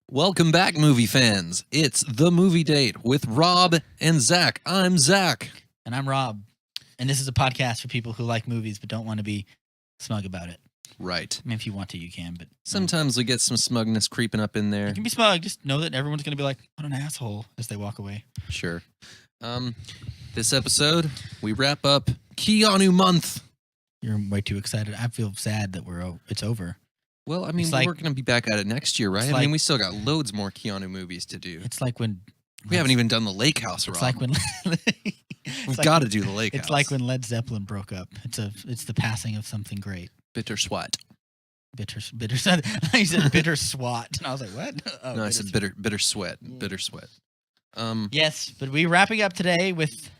Welcome back, movie fans. It's The Movie Date with Rob and Zach. I'm Zach. And I'm Rob. And this is a podcast for people who like movies but don't want to be smug about it. Right. I mean, if you want to, you can, but... Sometimes we get some smugness creeping up in there. You can be smug. Just know that everyone's going to be like, what an asshole, as they walk away. Sure. This episode, we wrap up KEANU month. You're way too excited. I feel sad that it's over. Well, I mean, It's we're going to be back at it next year, right? I like- mean, we still got loads more KEANU movies to do. It's like when... We haven't even done the Lake House, Rob. It's like when... We've got to do the Lake House. It's like when Led Zeppelin broke up. It's the passing of something great. Bitter Sweat. Bitter. I said bitter swat, and I was like, "What?" Oh, No, I said bitter sweat. Yeah. Bitter sweat. Yes, but we're wrapping up today with,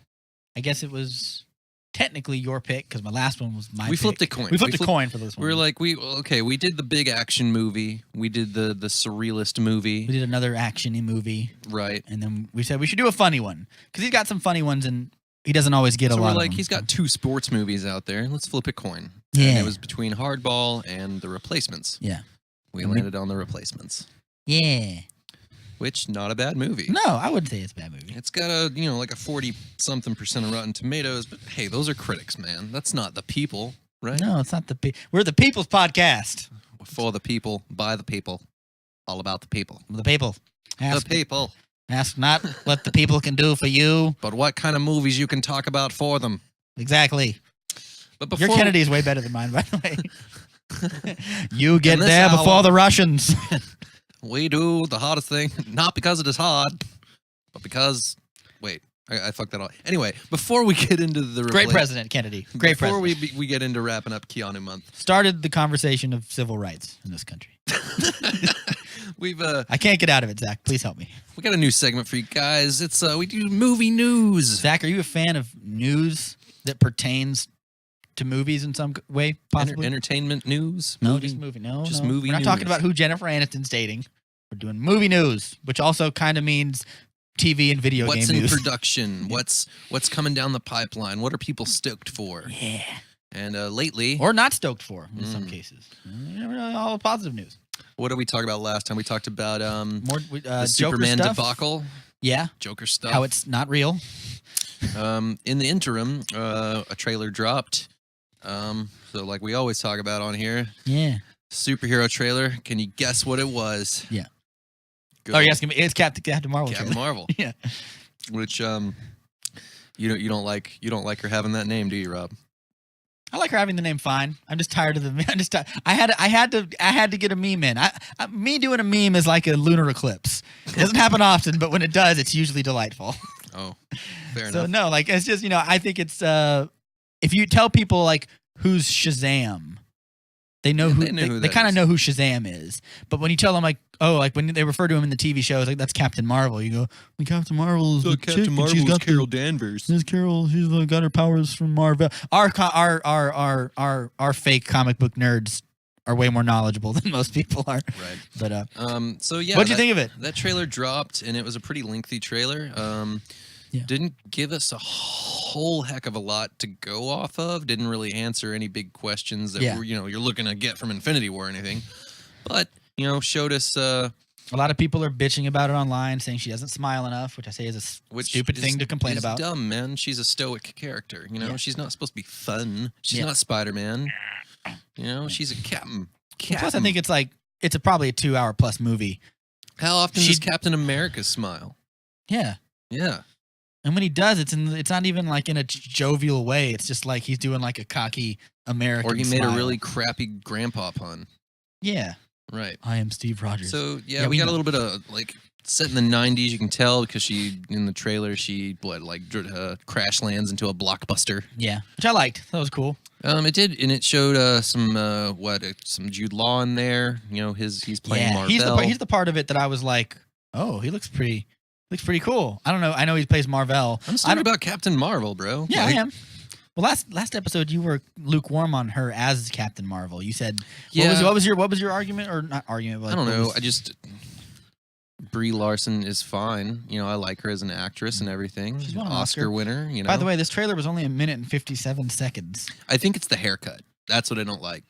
I guess it was technically your pick because my last one was my. We flipped a coin. We flipped a coin for this one. We were like, we did the big action movie. We did the surrealist movie. We did another action-y movie, Right. and then we said we should do a funny one because he's got some funny ones, and he doesn't always get So a we're lot. like, of them. he's got two sports movies out there. Let's flip a coin. Yeah. And it was between Hardball and The Replacements. Yeah. We And we- landed on The Replacements, Yeah. which not a bad movie. No, I wouldn't say it's a bad movie. It's got like a 40-something% of Rotten Tomatoes, but hey, those are critics, man. That's not the people, right? No, it's not we're the People's Podcast. For the people, by the people, all about the people. The people. The people. Ask not what the people can do for you. But what kind of movies you can talk about for them. Exactly. But before Your Kennedy is way better than mine, by the way. You get In this there hour- before the Russians. we do the hardest thing, not because it is hard, but because... Wait, I fucked that up. Anyway, before we get into the... Great president, Kennedy. Great Before president. we get into wrapping up KEANU month, Started the conversation of civil rights in this country. we've I can't get out of it, Zach. Please help me. we got a new segment for you guys. It's we do movie news. Zach, are you a fan of news that pertains to movies in some way, possibly? Entertainment news. No, just movie. No, just no. movie We're not talking news. about who Jennifer Aniston's dating. We're doing movie news, which also kind of means TV and video What's game in news. production? What's coming down the pipeline? What are people stoked for? Yeah. And lately, Or not stoked for in some cases. You never know, all positive news. what did we talk about last time? We talked about More the Joker Superman stuff. debacle, Yeah. Joker stuff. How it's not real. In the interim, a trailer dropped. So like we always talk about on here, Yeah. superhero trailer. Can you guess what it was? Yeah. Good Oh, old you're asking me? It's Captain Marvel. Captain trailer. Marvel. Yeah. Which you don't like her having that name, do you, Rob? I like her having the name fine. I'm just tired of the. I'm just. I had to get a meme in. Me doing a meme is like a lunar eclipse. It doesn't happen often, but when it does, it's usually delightful. Oh, fair So enough. no, like it's just I think it's if you tell people like who's Shazam, they know Yeah, who they know who they that kind of is. know who Shazam is. But when you tell them like like when they refer to him in the TV shows, like that's Captain Marvel, you go, well, Captain Marvel is the chick, and she's got Danvers. This Carol, she's got her powers from Marvel. Our fake comic book nerds are way more knowledgeable than most people are. Right. But So yeah, what'd you think of it? That trailer dropped, and it was a pretty lengthy trailer. Yeah. Didn't give us a whole heck of a lot to go off of. Didn't really answer any big questions that Yeah. were, you're looking to get from Infinity War or anything. But showed us A lot of people are bitching about it online, saying she doesn't smile enough, which I say is a which stupid is- thing to complain is about. Dumb, man. She's a stoic character. Yeah. She's not supposed to be fun. She's Yeah. not Spider-Man. She's a captain. Plus, I think it's probably a 2-hour plus movie. How often she- does Captain America smile? Yeah. Yeah. And when he does, it's not even like in a jovial way. It's just like he's doing like a cocky American Or he made smile. a really crappy grandpa pun. Yeah. Right. I am Steve Rogers. So Yeah, we we got know. a little bit of like set in the '90s. You can tell because she in the trailer crash lands into a blockbuster. Yeah, which I liked. That was cool. It did, and it showed some Jude Law in there. He's playing Marvel. He's the part of it that I was like, oh, he looks pretty cool. I don't know. I know he plays Marvel. I'm talking about Captain Marvel, bro. Yeah, Like, I am. Well, last episode you were lukewarm on her as Captain Marvel. You said, Yeah. what was your argument or not argument? But I don't what know. was- Brie Larson is fine. I like her as an actress and everything. She's won an Oscar Oscar. winner. By the way, this trailer was only 1 minute and 57 seconds. I think it's the haircut. That's what I don't like.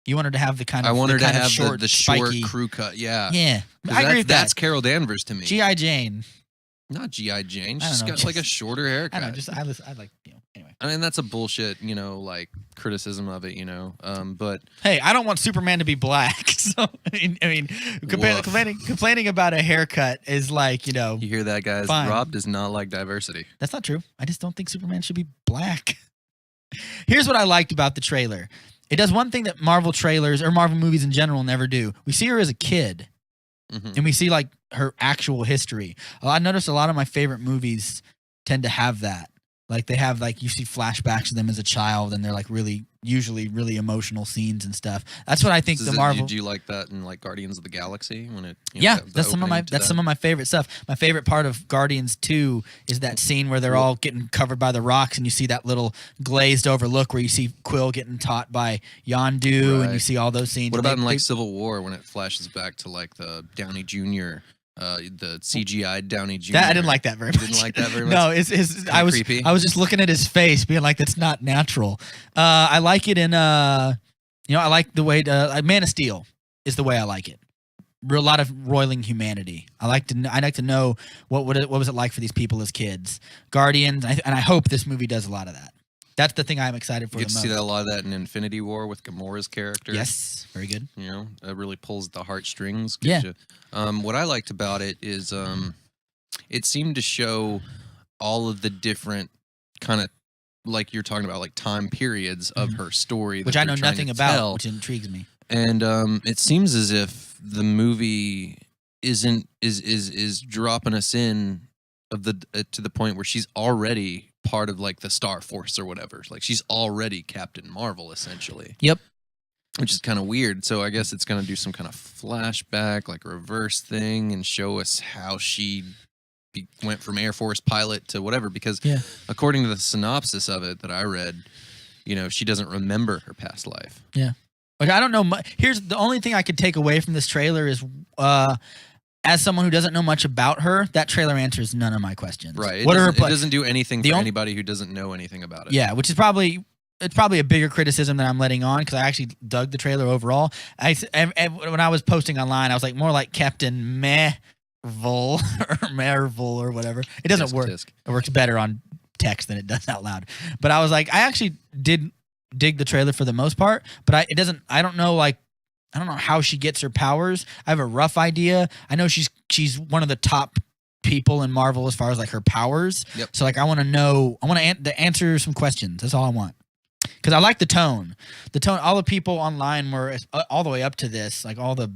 You want her to have the kind I of want her to have short, the short spiky. crew cut. Yeah. Yeah, 'Cause I agree with that's that. Carol Danvers to me. G.I. Jane. Not G.I. Jane. I don't She's know, got like a shorter haircut. I don't know. I like anyway. I mean, that's a bullshit, like criticism of it, But Hey, I don't want Superman to be black. So I mean, complaining about a haircut is like you hear that, guys? Fine. Rob does not like diversity. That's not true. I just don't think Superman should be black. Here's what I liked about the trailer. It does one thing that Marvel trailers or Marvel movies in general never do. We see her as a kid, and we see like her actual history. I noticed a lot of my favorite movies tend to have that. Like they have you see flashbacks of them as a child, and they're like usually really emotional scenes and stuff. That's what I think Marvel. Do you like that in like Guardians of the Galaxy when it? Yeah, that's some of my favorite stuff. My favorite part of Guardians 2 is that scene where they're all getting covered by the rocks, and you see that little glazed over look where you see Quill getting taught by Yondu, and you see all those scenes. What about in Civil War when it flashes back to like the Downey Jr. The CGI Downey Jr. I didn't like that very much. You didn't like that very much? No, Creepy. I was just looking at his face, being like, "That's not natural." I like it in I like the way Man of Steel is the way I like it. A lot of roiling humanity. I like to know what was it like for these people as kids. Guardians, and I hope this movie does a lot of that. That's the thing I'm excited for. You get to see a lot of that in Infinity War with Gamora's character. Yes, very good. It really pulls the heartstrings. Yeah. What I liked about it is it seemed to show all of the different kind of, like you're talking about, like time periods of her story. Which I know nothing about, which intrigues me. And it seems as if the movie is dropping us in to the point where she's already part of like the Star Force or whatever. Like she's already Captain Marvel essentially. Yep. Which is kind of weird. So I guess it's going to do some kind of flashback, like a reverse thing, and show us how she went from Air Force pilot to whatever. Because according to the synopsis of it that I read, she doesn't remember her past life. Yeah. Like I don't know. Here's the only thing I could take away from this trailer is, as someone who doesn't know much about her, that trailer answers none of my questions. Right. It doesn't do anything for anybody who doesn't know anything about it. Yeah, which is probably a bigger criticism than I'm letting on, because I actually dug the trailer overall. When I was posting online, I was like more like Captain Marvel or Marvel or whatever. It doesn't work. It works better on text than it does out loud. But I was like, I actually did dig the trailer for the most part, but I don't know how she gets her powers. I have a rough idea. I know she's one of the top people in Marvel as far as like her powers. Yep. So like I want to answer some questions. That's all I want. Because I like the tone. All the people online were all the way up to this, like all the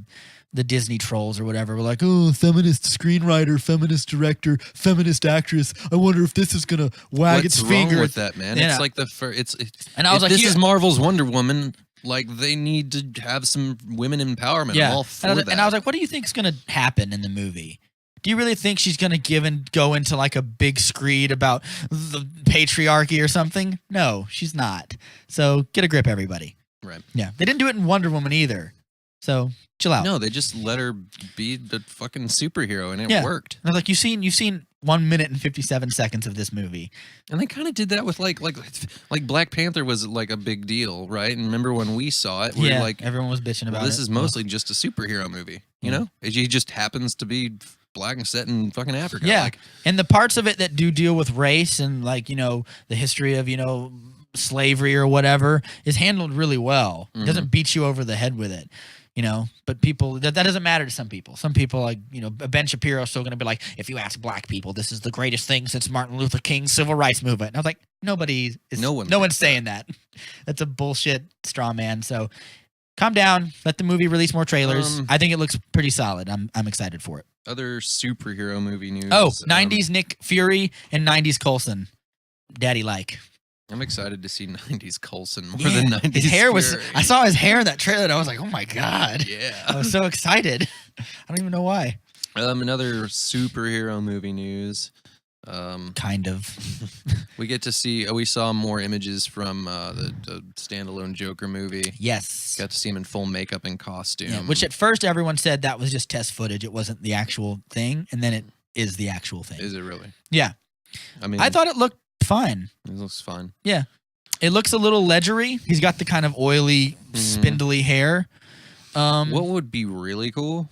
Disney trolls or whatever were like, oh, feminist screenwriter, feminist director, feminist actress. I wonder if this is gonna wag its finger. What's wrong with that, man? It's like and I was like, this is Marvel's Wonder Woman. Like they need to have some women empowerment. Yeah. I'm all for that. And I was like, what do you think is gonna happen in the movie? Do you really think she's gonna go into like a big screed about the patriarchy or something? No, she's not. So get a grip, everybody. Right. Yeah. They didn't do it in Wonder Woman either. So chill out. No, they just let her be the fucking superhero, and it worked. And I was like, you've seen 1 minute and 57 seconds of this movie, and they kind of did that with like Black Panther was like a big deal, right? And remember when we saw it? Yeah, like everyone was bitching about it. This is mostly just a superhero movie, you know? He just happens to be black and set in fucking Africa. Yeah, and the parts of it that do deal with race and like the history of slavery or whatever is handled really well. It doesn't beat you over the head with it. But people, that doesn't matter to some people. Some people, like, Ben Shapiro is still going to be like, if you ask black people, this is the greatest thing since Martin Luther King's civil rights movement. And I was like, no one's saying that. That's a bullshit straw man. So calm down. Let the movie release more trailers. I think it looks pretty solid. I'm excited for it. Other superhero movie news. Oh, 90s Nick Fury and 90s Coulson. Daddy like. I'm excited to see 90s Coulson more than 90s His hair Fury. I saw his hair in that trailer and I was like, oh my God. Yeah. I was so excited. I don't even know why. Another superhero movie news. Kind of. We saw more images from the standalone Joker movie. Yes. Got to see him in full makeup and costume. Yeah, which at first everyone said that was just test footage. It wasn't the actual thing. And then it is the actual thing. Is it really? Yeah. I mean, I thought it looked fine. It looks fine. Yeah. It looks a little ledgery. He's got the kind of oily, spindly hair. What would be really cool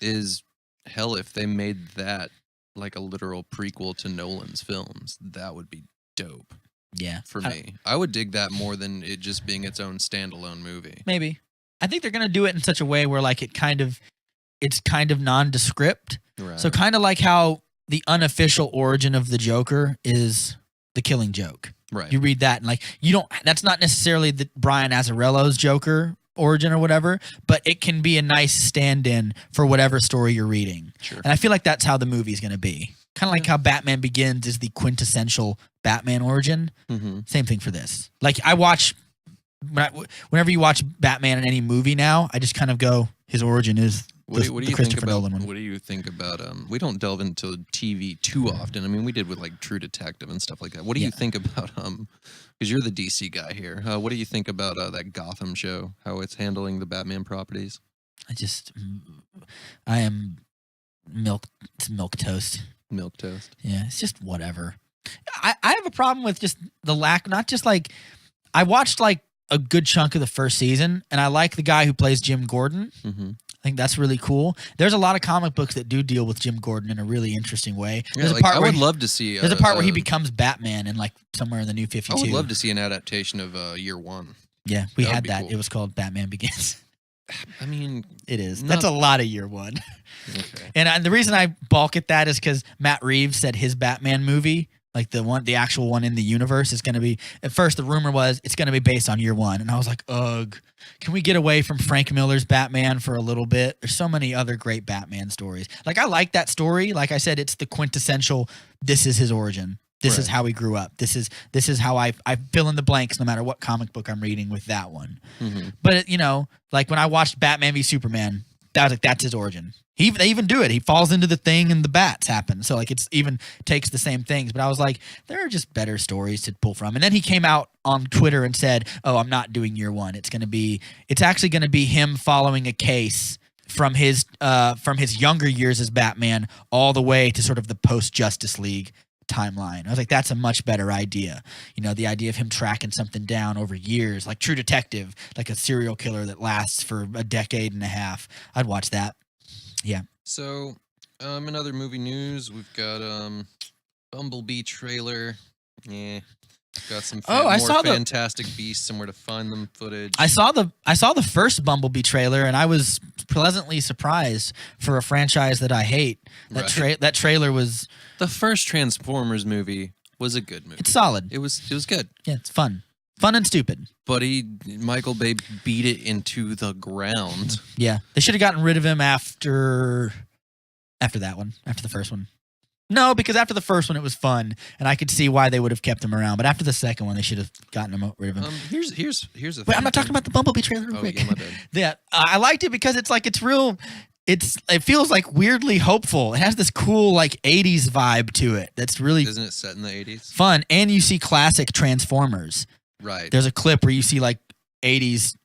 is, hell, if they made that like a literal prequel to Nolan's films. That would be dope. Yeah. For me. I would dig that more than it just being its own standalone movie. Maybe. I think they're going to do it in such a way where like it's kind of nondescript. Right. So kind of like how the unofficial origin of the Joker is the Killing Joke. Right. You read that and like that's not necessarily the Brian Azzarello's Joker origin or whatever, but it can be a nice stand-in for whatever story you're reading. Sure. And I feel like that's how the movie's going to be. Kind of like how Batman Begins is the quintessential Batman origin. Mm-hmm. Same thing for this. Like I watch, whenever you watch Batman in any movie now, I just kind of go, his origin is what do you Christopher think about, Nolan one. What do you think about, we don't delve into TV too often. I mean, we did with like True Detective and stuff like that. What do you think about, because you're the DC guy here. What do you think about that Gotham show, how it's handling the Batman properties? I am milk toast. Milk toast. Yeah, it's just whatever. I have a problem with just the lack, not just like, I watched like a good chunk of the first season and I like the guy who plays Jim Gordon. Mm-hmm. I think that's really cool. There's a lot of comic books that do deal with Jim Gordon in a really interesting way. Yeah, like, I would love to see. There's a part where he becomes Batman in like somewhere in the New 52. I would love to see an adaptation of Year One. Yeah, we had that. Cool. It was called Batman Begins. I mean, it is. That's a lot of Year One. Okay. And the reason I balk at that is because Matt Reeves said his Batman movie, like the actual one in the universe, is going to be. At first, the rumor was it's going to be based on Year One, and I was like, ugh. Can we get away from Frank Miller's Batman for a little bit? There's so many other great Batman stories. Like I like that story. Like I said, it's the quintessential. This is his origin. This is how he grew up. This is how I fill in the blanks no matter what comic book I'm reading with that one. Mm-hmm. But like when I watched Batman v Superman, that was like that's his origin. They even do it. He falls into the thing and the bats happen. So like it's even takes the same things. But I was like, there are just better stories to pull from. And then he came out on Twitter and said, "Oh, I'm not doing Year One. It's actually gonna be him following a case from his younger years as Batman all the way to sort of the post Justice League timeline." I was like, that's a much better idea. The idea of him tracking something down over years, like True Detective, like a serial killer that lasts for a decade and a half. I'd watch that. Yeah. So, in other movie news, we've got Bumblebee trailer. Yeah. Got some Fantastic Beasts, Somewhere to Find Them footage. I saw the first Bumblebee trailer and I was pleasantly surprised for a franchise that I hate. That trailer was the first Transformers movie was a good movie. It's solid. It was good. Yeah, it's fun. Fun and stupid. But Michael Bay beat it into the ground. Yeah. They should have gotten rid of him after that one, after the first one. No, because after the first one, it was fun, and I could see why they would have kept him around. But after the second one, they should have gotten rid of him. Here's the thing. Wait, I'm not talking about the Bumblebee trailer real quick. Yeah, my bad. Yeah, I liked it because it's real. It feels like weirdly hopeful. It has this cool like 80s vibe to it. That's really Isn't it set in the 80s? Fun, and you see classic Transformers. Right. There's a clip where you see like 80s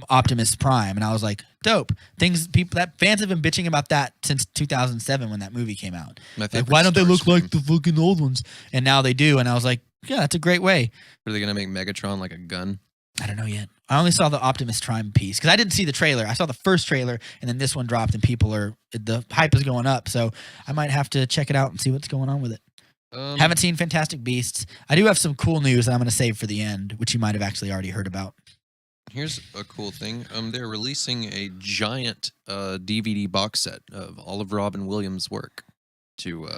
Optimus Prime, and I was like, dope. Fans have been bitching about that since 2007 when that movie came out. Like, why don't they look like the fucking old ones? And now they do, and I was like, yeah, that's a great way. Are they gonna make Megatron like a gun? I don't know yet. I only saw the Optimus Prime piece because I didn't see the trailer. I saw the first trailer, and then this one dropped, and the hype is going up. So I might have to check it out and see what's going on with it. Haven't seen Fantastic Beasts. I do have some cool news that I'm going to save for the end, which you might have actually already heard about. Here's a cool thing. They're releasing a giant DVD box set of all of Robin Williams' work to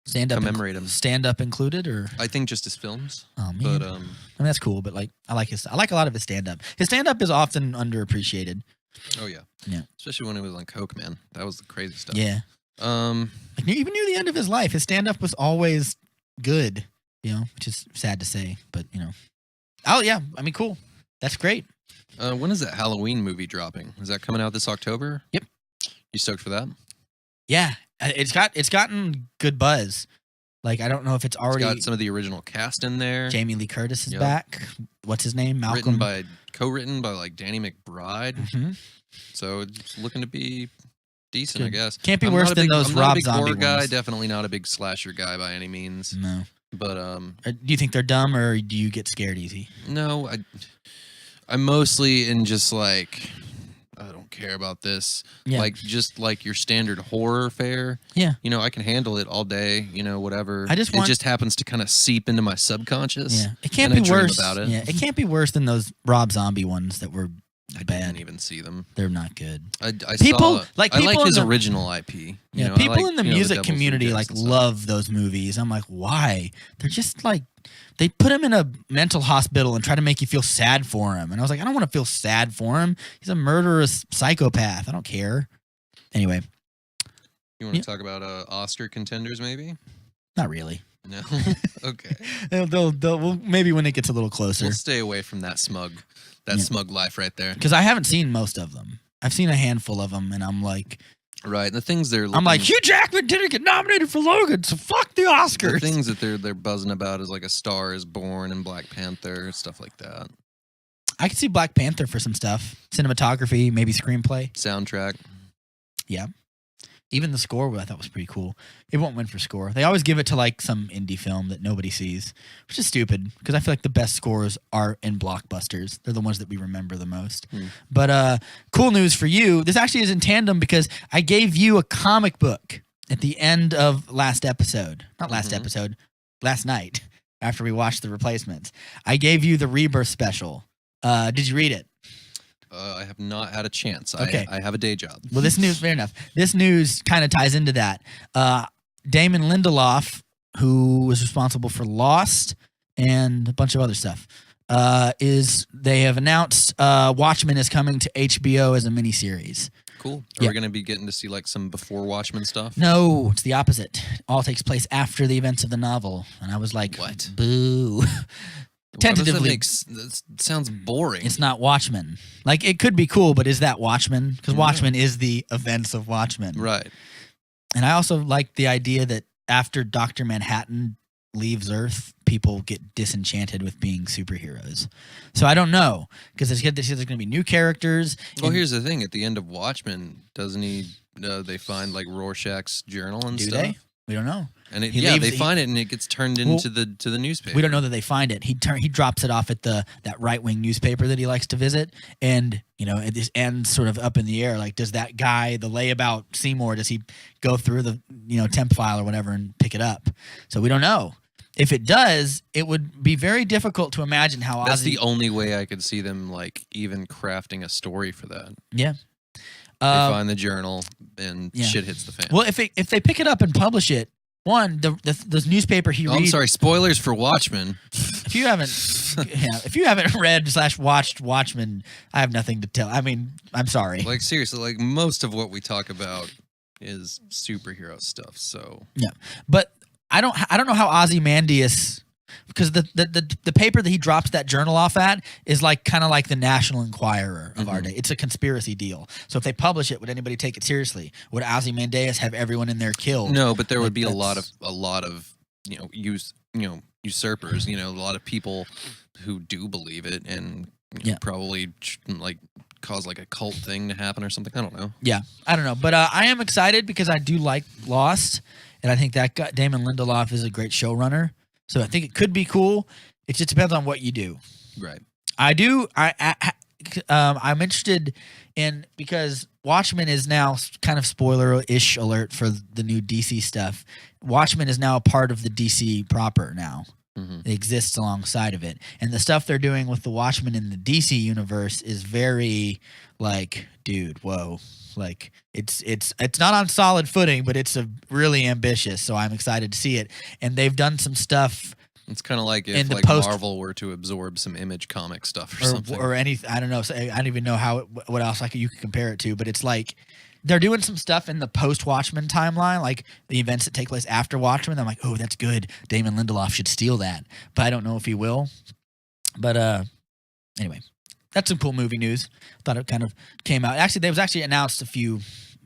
commemorate him. Stand up included, or I think just his films. Oh man, but I mean that's cool. But like, I like a lot of his stand up. His stand up is often underappreciated. Oh yeah, yeah. Especially when he was on coke, man. That was the crazy stuff. Yeah. Like even near the end of his life, his stand up was always good. Which is sad to say, but Oh yeah, I mean, cool. That's great. When is that Halloween movie dropping? Is that coming out this October? Yep. You stoked for that? Yeah, it's gotten good buzz. Like I don't know if it's already got some of the original cast in there. Jamie Lee Curtis is back. What's his name? Malcolm. Co-written by like Danny McBride. Mm-hmm. So it's looking to be decent, I guess. Can't be worse than those Rob Zombie I'm not a big horror guy. ones. Definitely not a big slasher guy by any means. No. But Do you think they're dumb, or do you get scared easy? no, I'm mostly in just like I don't care about this. Yeah. Like just like your standard horror fare. Yeah. You know, I can handle it all day. Whatever. I just want- it just happens to kind of seep into my subconscious. Yeah, it can't and be I dream worse. about it. Yeah, it can't be worse than those Rob Zombie ones that were I bad. didn't even see them. They're not good. I People- saw, like I people like in his the- original IP. You Yeah, know, I people like, in the the music Devil's community Rejects like and stuff. love those movies. I'm like, why? They're just like they put him in a mental hospital and try to make you feel sad for him. And I was like, I don't want to feel sad for him. He's a murderous psychopath. I don't care. Anyway, You want to talk about Oscar contenders, maybe? not really. No. Okay. Well, maybe when it gets a little closer. We'll stay away from that smug life right there. Because I haven't seen most of them. I've seen a handful of them, and I'm like, Right. The things they're I'm like, Hugh Jackman didn't get nominated for Logan, so fuck the Oscars. the things that they're buzzing about is like A Star Is Born and Black Panther, stuff like that. I could see Black Panther for some stuff. Cinematography, maybe screenplay. Soundtrack. Yeah. Even the score, I thought was pretty cool. It won't win for score. They always give it to like some indie film that nobody sees, which is stupid because I feel like the best scores are in blockbusters. They're the ones that we remember the most. But cool news for you. This actually is in tandem because I gave you a comic book at the end of last episode. Not last episode, last night after we watched The Replacements. I gave you the Rebirth special. Did you read it? I have not had a chance. Okay. I have a day job. Well, this news, fair enough. This news kind of ties into that. Damon Lindelof, who was responsible for Lost and a bunch of other stuff, they have announced Watchmen is coming to HBO as a miniseries. Cool. Are we going to be getting to see like some before Watchmen stuff? No, it's the opposite. All takes place after the events of the novel, and I was like, What? Boo. Tentatively, That sounds boring. it's not Watchmen. Like it could be cool, but is that Watchmen? Because Watchmen is the events of Watchmen, Right. And I also like the idea that after Dr. Manhattan leaves Earth, people get disenchanted with being superheroes. So I don't know, because there's going to be new characters. Well, here's the thing. At the end of Watchmen, doesn't he? They find like Rorschach's journal and Do stuff. they? We don't know. And He find it and it gets turned into the newspaper. We don't know that they find it. He drops it off at that right wing newspaper that he likes to visit, and it just ends sort of up in the air. Like, does that guy, the layabout Seymour, does he go through the temp file or whatever and pick it up? So we don't know. If it does, it would be very difficult to imagine how. That's the only way I could see them like even crafting a story for that. Yeah. They find the journal and shit hits the fan. Well, if they pick it up and publish it, the newspaper he reads. I'm sorry, spoilers for Watchmen. If you haven't read/watched Watchmen, I have nothing to tell. I mean, I'm sorry. Like seriously, like most of what we talk about is superhero stuff. So Yeah, but I don't know how Ozymandias, because the paper that he drops that journal off at is like kind of like the National Enquirer of our day. It's a conspiracy deal. So if they publish it, would anybody take it seriously? Would Ozymandias have everyone in there killed? no, but there would be a lot of usurpers. A lot of people who do believe it and probably like cause like a cult thing to happen or something. I don't know. Yeah, I don't know, but I am excited because I do like Lost, and I think that Damon Lindelof is a great showrunner. So I think it could be cool. It just depends on what you do. Right. I'm interested in, because Watchmen is now kind of spoiler-ish alert for the new DC stuff. Watchmen is now a part of the DC proper now. It exists alongside of it. And the stuff they're doing with the Watchmen in the DC universe is very like, dude, whoa. Like it's not on solid footing, but it's really ambitious. So I'm excited to see it. And they've done some stuff. It's kind of like if Marvel were to absorb some Image comic stuff or something. Or anything. I don't know. So I don't even know what else you could compare it to. But it's like they're doing some stuff in the post-Watchmen timeline, like the events that take place after Watchmen. I'm like, oh, that's good. Damon Lindelof should steal that. But I don't know if he will. But anyway, that's some cool movie news. Thought it kind of came out. Actually, they was actually announced a few,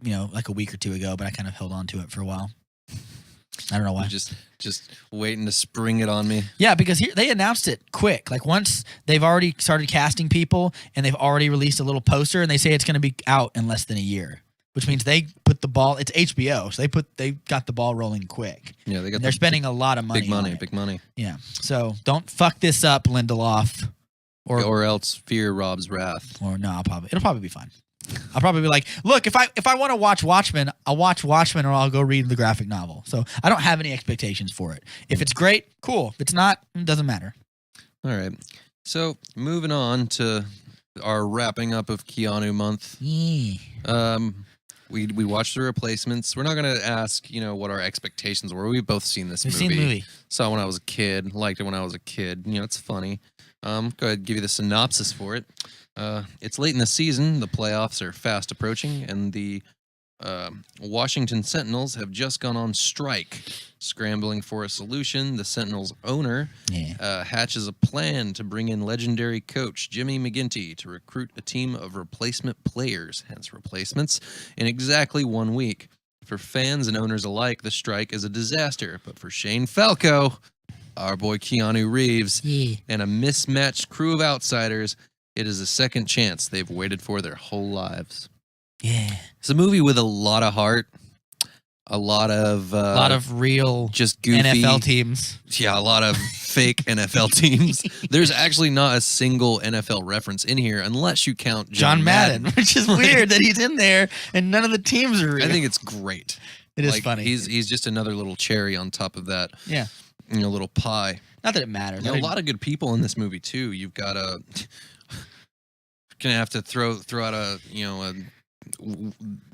like a week or two ago, but I kind of held on to it for a while. I don't know why. Just waiting to spring it on me. Yeah, because they announced it quick. Like once they've already started casting people and they've already released a little poster and they say it's going to be out in less than a year, which means they put the ball. It's HBO, so they got the ball rolling quick. Yeah, they're spending a lot of money. Big money. Yeah, so don't fuck this up, Lindelof, or else fear Rob's wrath. Or no, it'll probably be fine. I'll probably be like, look, if I want to watch Watchmen, I'll watch Watchmen, or I'll go read the graphic novel. So I don't have any expectations for it. If it's great, cool. If it's not, it doesn't matter. All right. So moving on to our wrapping up of Keanu month. Yeah. We watched The Replacements. We're not gonna ask, what our expectations were. We've both seen this movie. Seen the movie. Saw it when I was a kid. Liked it when I was a kid. It's funny. Go ahead and give you the synopsis for it. It's late in the season. The playoffs are fast approaching, and the Washington Sentinels have just gone on strike. Scrambling for a solution, the Sentinels owner hatches a plan to bring in legendary coach Jimmy McGinty to recruit a team of replacement players, hence replacements, in exactly 1 week. For fans and owners alike, the strike is a disaster, but for Shane Falco, our boy Keanu Reeves, and a mismatched crew of outsiders, it is a second chance they've waited for their whole lives. Yeah. It's a movie with a lot of heart, a lot of real just goofy NFL teams. Yeah, a lot of fake NFL teams. There's actually not a single NFL reference in here unless you count John Madden, which is weird that he's in there and none of the teams are real. I think it's great. It is funny. He's just another little cherry on top of that. Yeah. Little pie. Not that it matters. A lot of good people in this movie too. You've got gonna have to throw out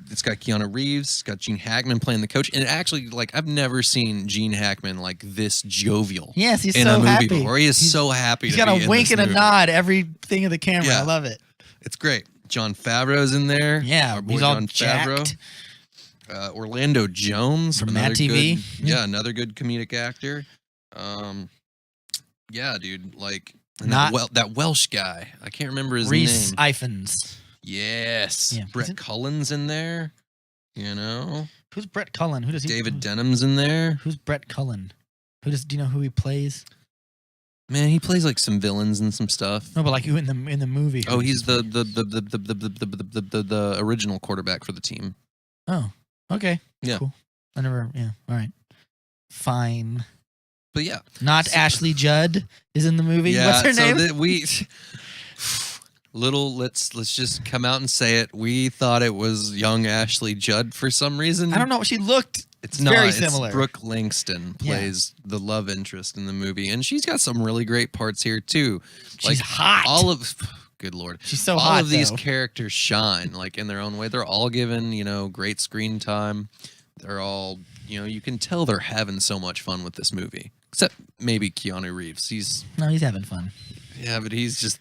it's got Keanu Reeves, it's got Gene Hackman playing the coach, and actually, I've never seen Gene Hackman this jovial. Yes, he's in so a movie happy. Before. He is so happy. He's got a wink and a nod every thing of the camera. Yeah. I love it. It's great. John Favreau's in there. Yeah, our boy he's all John Favreau. jacked. Orlando Jones from Mad TV. Another good comedic actor. Yeah, dude, that Welsh guy. I can't remember his Rhys name. Ifans. Yes. Yeah. Brett Cullen's in there. Who's Brett Cullen? Who does he? David Denham's in there. Who's Brett Cullen? Do you know who he plays? Man, he plays some villains and some stuff. No, but who in the movie? Oh, he's the original quarterback for the team. Oh, okay. Yeah. Cool. Yeah. All right. Fine. But yeah, not Ashley Judd is in the movie. Yeah, what's her name? Let's just come out and say it. We thought it was young Ashley Judd for some reason. I don't know. She looked. It's very similar. It's Brooke Langston plays the love interest in the movie, and she's got some really great parts here too. She's hot. Good Lord, she's so all hot. All of these characters shine in their own way. They're all given great screen time. They're all you can tell they're having so much fun with this movie. Except maybe Keanu Reeves. He's having fun. Yeah, but he's just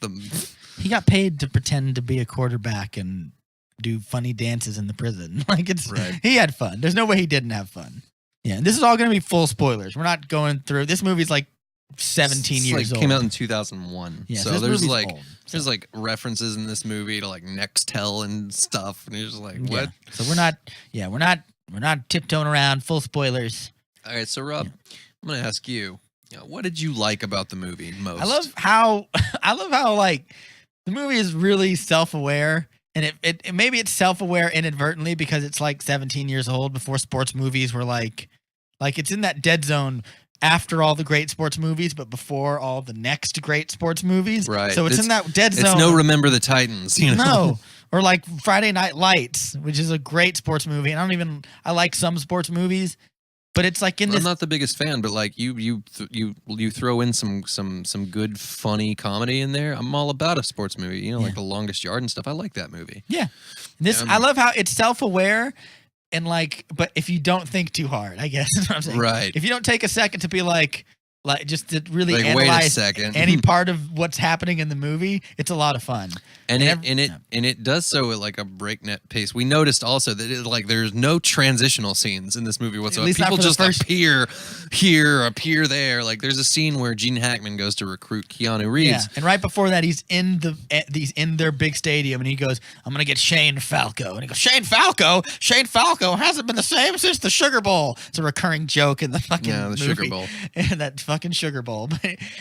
He got paid to pretend to be a quarterback and do funny dances in the prison. Right. He had fun. There's no way he didn't have fun. Yeah, and this is all going to be full spoilers. We're not going through. This movie's 17 years old. Came out in 2001. Yeah, so there's old, there's references in this movie to Nextel and stuff, and you're just what? Yeah. So we're not tiptoeing around. Full spoilers. All right, so Rob, I'm gonna ask you, what did you like about the movie most? I love how the movie is really self-aware, and it maybe it's self-aware inadvertently because it's 17 years old before sports movies were it's in that dead zone after all the great sports movies, but before all the next great sports movies. Right. So it's in that dead zone. It's no Remember the Titans, No. Or Friday Night Lights, which is a great sports movie. And I like some sports movies, but it's in this. I'm not the biggest fan, but you throw in some good funny comedy in there. I'm all about a sports movie. The Longest Yard and stuff. I like that movie. Yeah. I love how it's self-aware. And but if you don't think too hard, I guess is what I'm saying. Right. If you don't take a second to be just to really wait a analyze second. any part of what's happening in the movie, it's a lot of fun. And it does so at a breakneck pace. We noticed also that there's no transitional scenes in this movie whatsoever. At least people not for just appear here, appear there. There's a scene where Gene Hackman goes to recruit Keanu Reeves. Yeah, and right before that, he's in their big stadium, and he goes, "I'm gonna get Shane Falco," and he goes, "Shane Falco? Shane Falco hasn't been the same since the Sugar Bowl." It's a recurring joke in the fucking the movie. Sugar Bowl. And that fucking sugar bowl.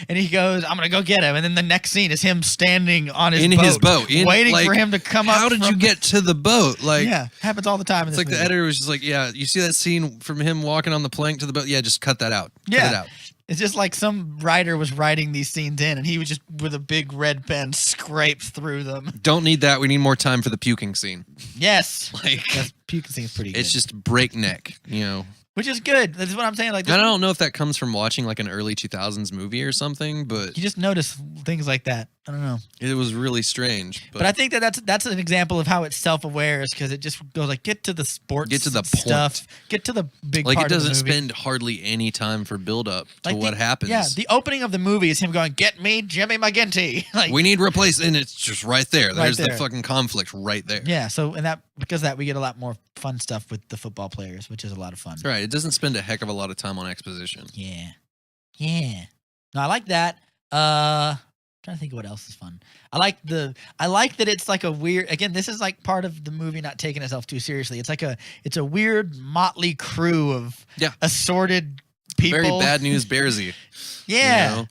And he goes, I'm going to go get him. And then the next scene is him standing on his boat, waiting for him to come up. How did you get to the boat? Like, yeah, happens all the time. It's like the editor was just like, yeah, you see that scene from him walking on the plank to the boat? Yeah, just cut that out. Yeah. Cut it out. It's just like some writer was writing these scenes in, and he was just with a big red pen scrapes through them. Don't need that. We need more time for the puking scene. Yes. Like, that puking scene's pretty good. It's just breakneck, you know. Which is good. That's what I'm saying. Like, I don't know if that comes from watching like an early 2000s movie or something, but you just notice things like that. I don't know. It was really strange. But I think that's an example of how it's self-aware, is because it just goes like, get to the sports, get to the stuff, point. Get to the big like part it of the doesn't movie. spend hardly any time for build up to like what happens. Yeah, the opening of the movie is him going, "Get me Jimmy McGinty." Like, we need replacement, and it's just right there. There's right the fucking conflict right there. Yeah, so because of that we get a lot more fun stuff with the football players, which is a lot of fun. Right, it doesn't spend a heck of a lot of time on exposition. Yeah. No, I like that. Trying to think of what else is fun. I like that it's like a weird, again, this is like part of the movie not taking itself too seriously. It's a weird motley crew of assorted people. Very Bad News Bearsy. Yeah. You know?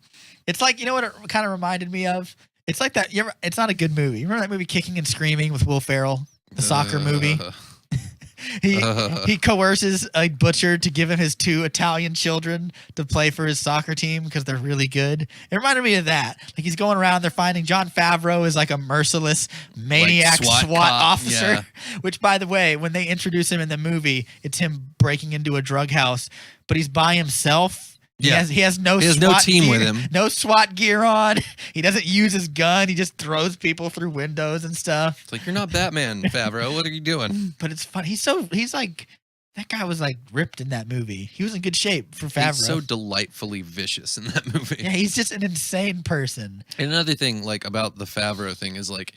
It's like, you know what it kind of reminded me of? It's like that. It's not a good movie. You remember that movie Kicking and Screaming with Will Ferrell? The soccer movie? He coerces a butcher to give him his 2 Italian children to play for his soccer team because they're really good. It reminded me of that. Like, he's going around, they're finding Jon Favreau is like a merciless maniac like SWAT officer. Yeah. Which, by the way, when they introduce him in the movie, it's him breaking into a drug house, but he's by himself. Yeah. He has no team gear, with him. No SWAT gear on. He doesn't use his gun. He just throws people through windows and stuff. It's like, you're not Batman, Favreau. What are you doing? But it's fun. He's like, that guy was like ripped in that movie. He was in good shape for Favreau. He's so delightfully vicious in that movie. Yeah, he's just an insane person. And another thing, like, about the Favreau thing is like,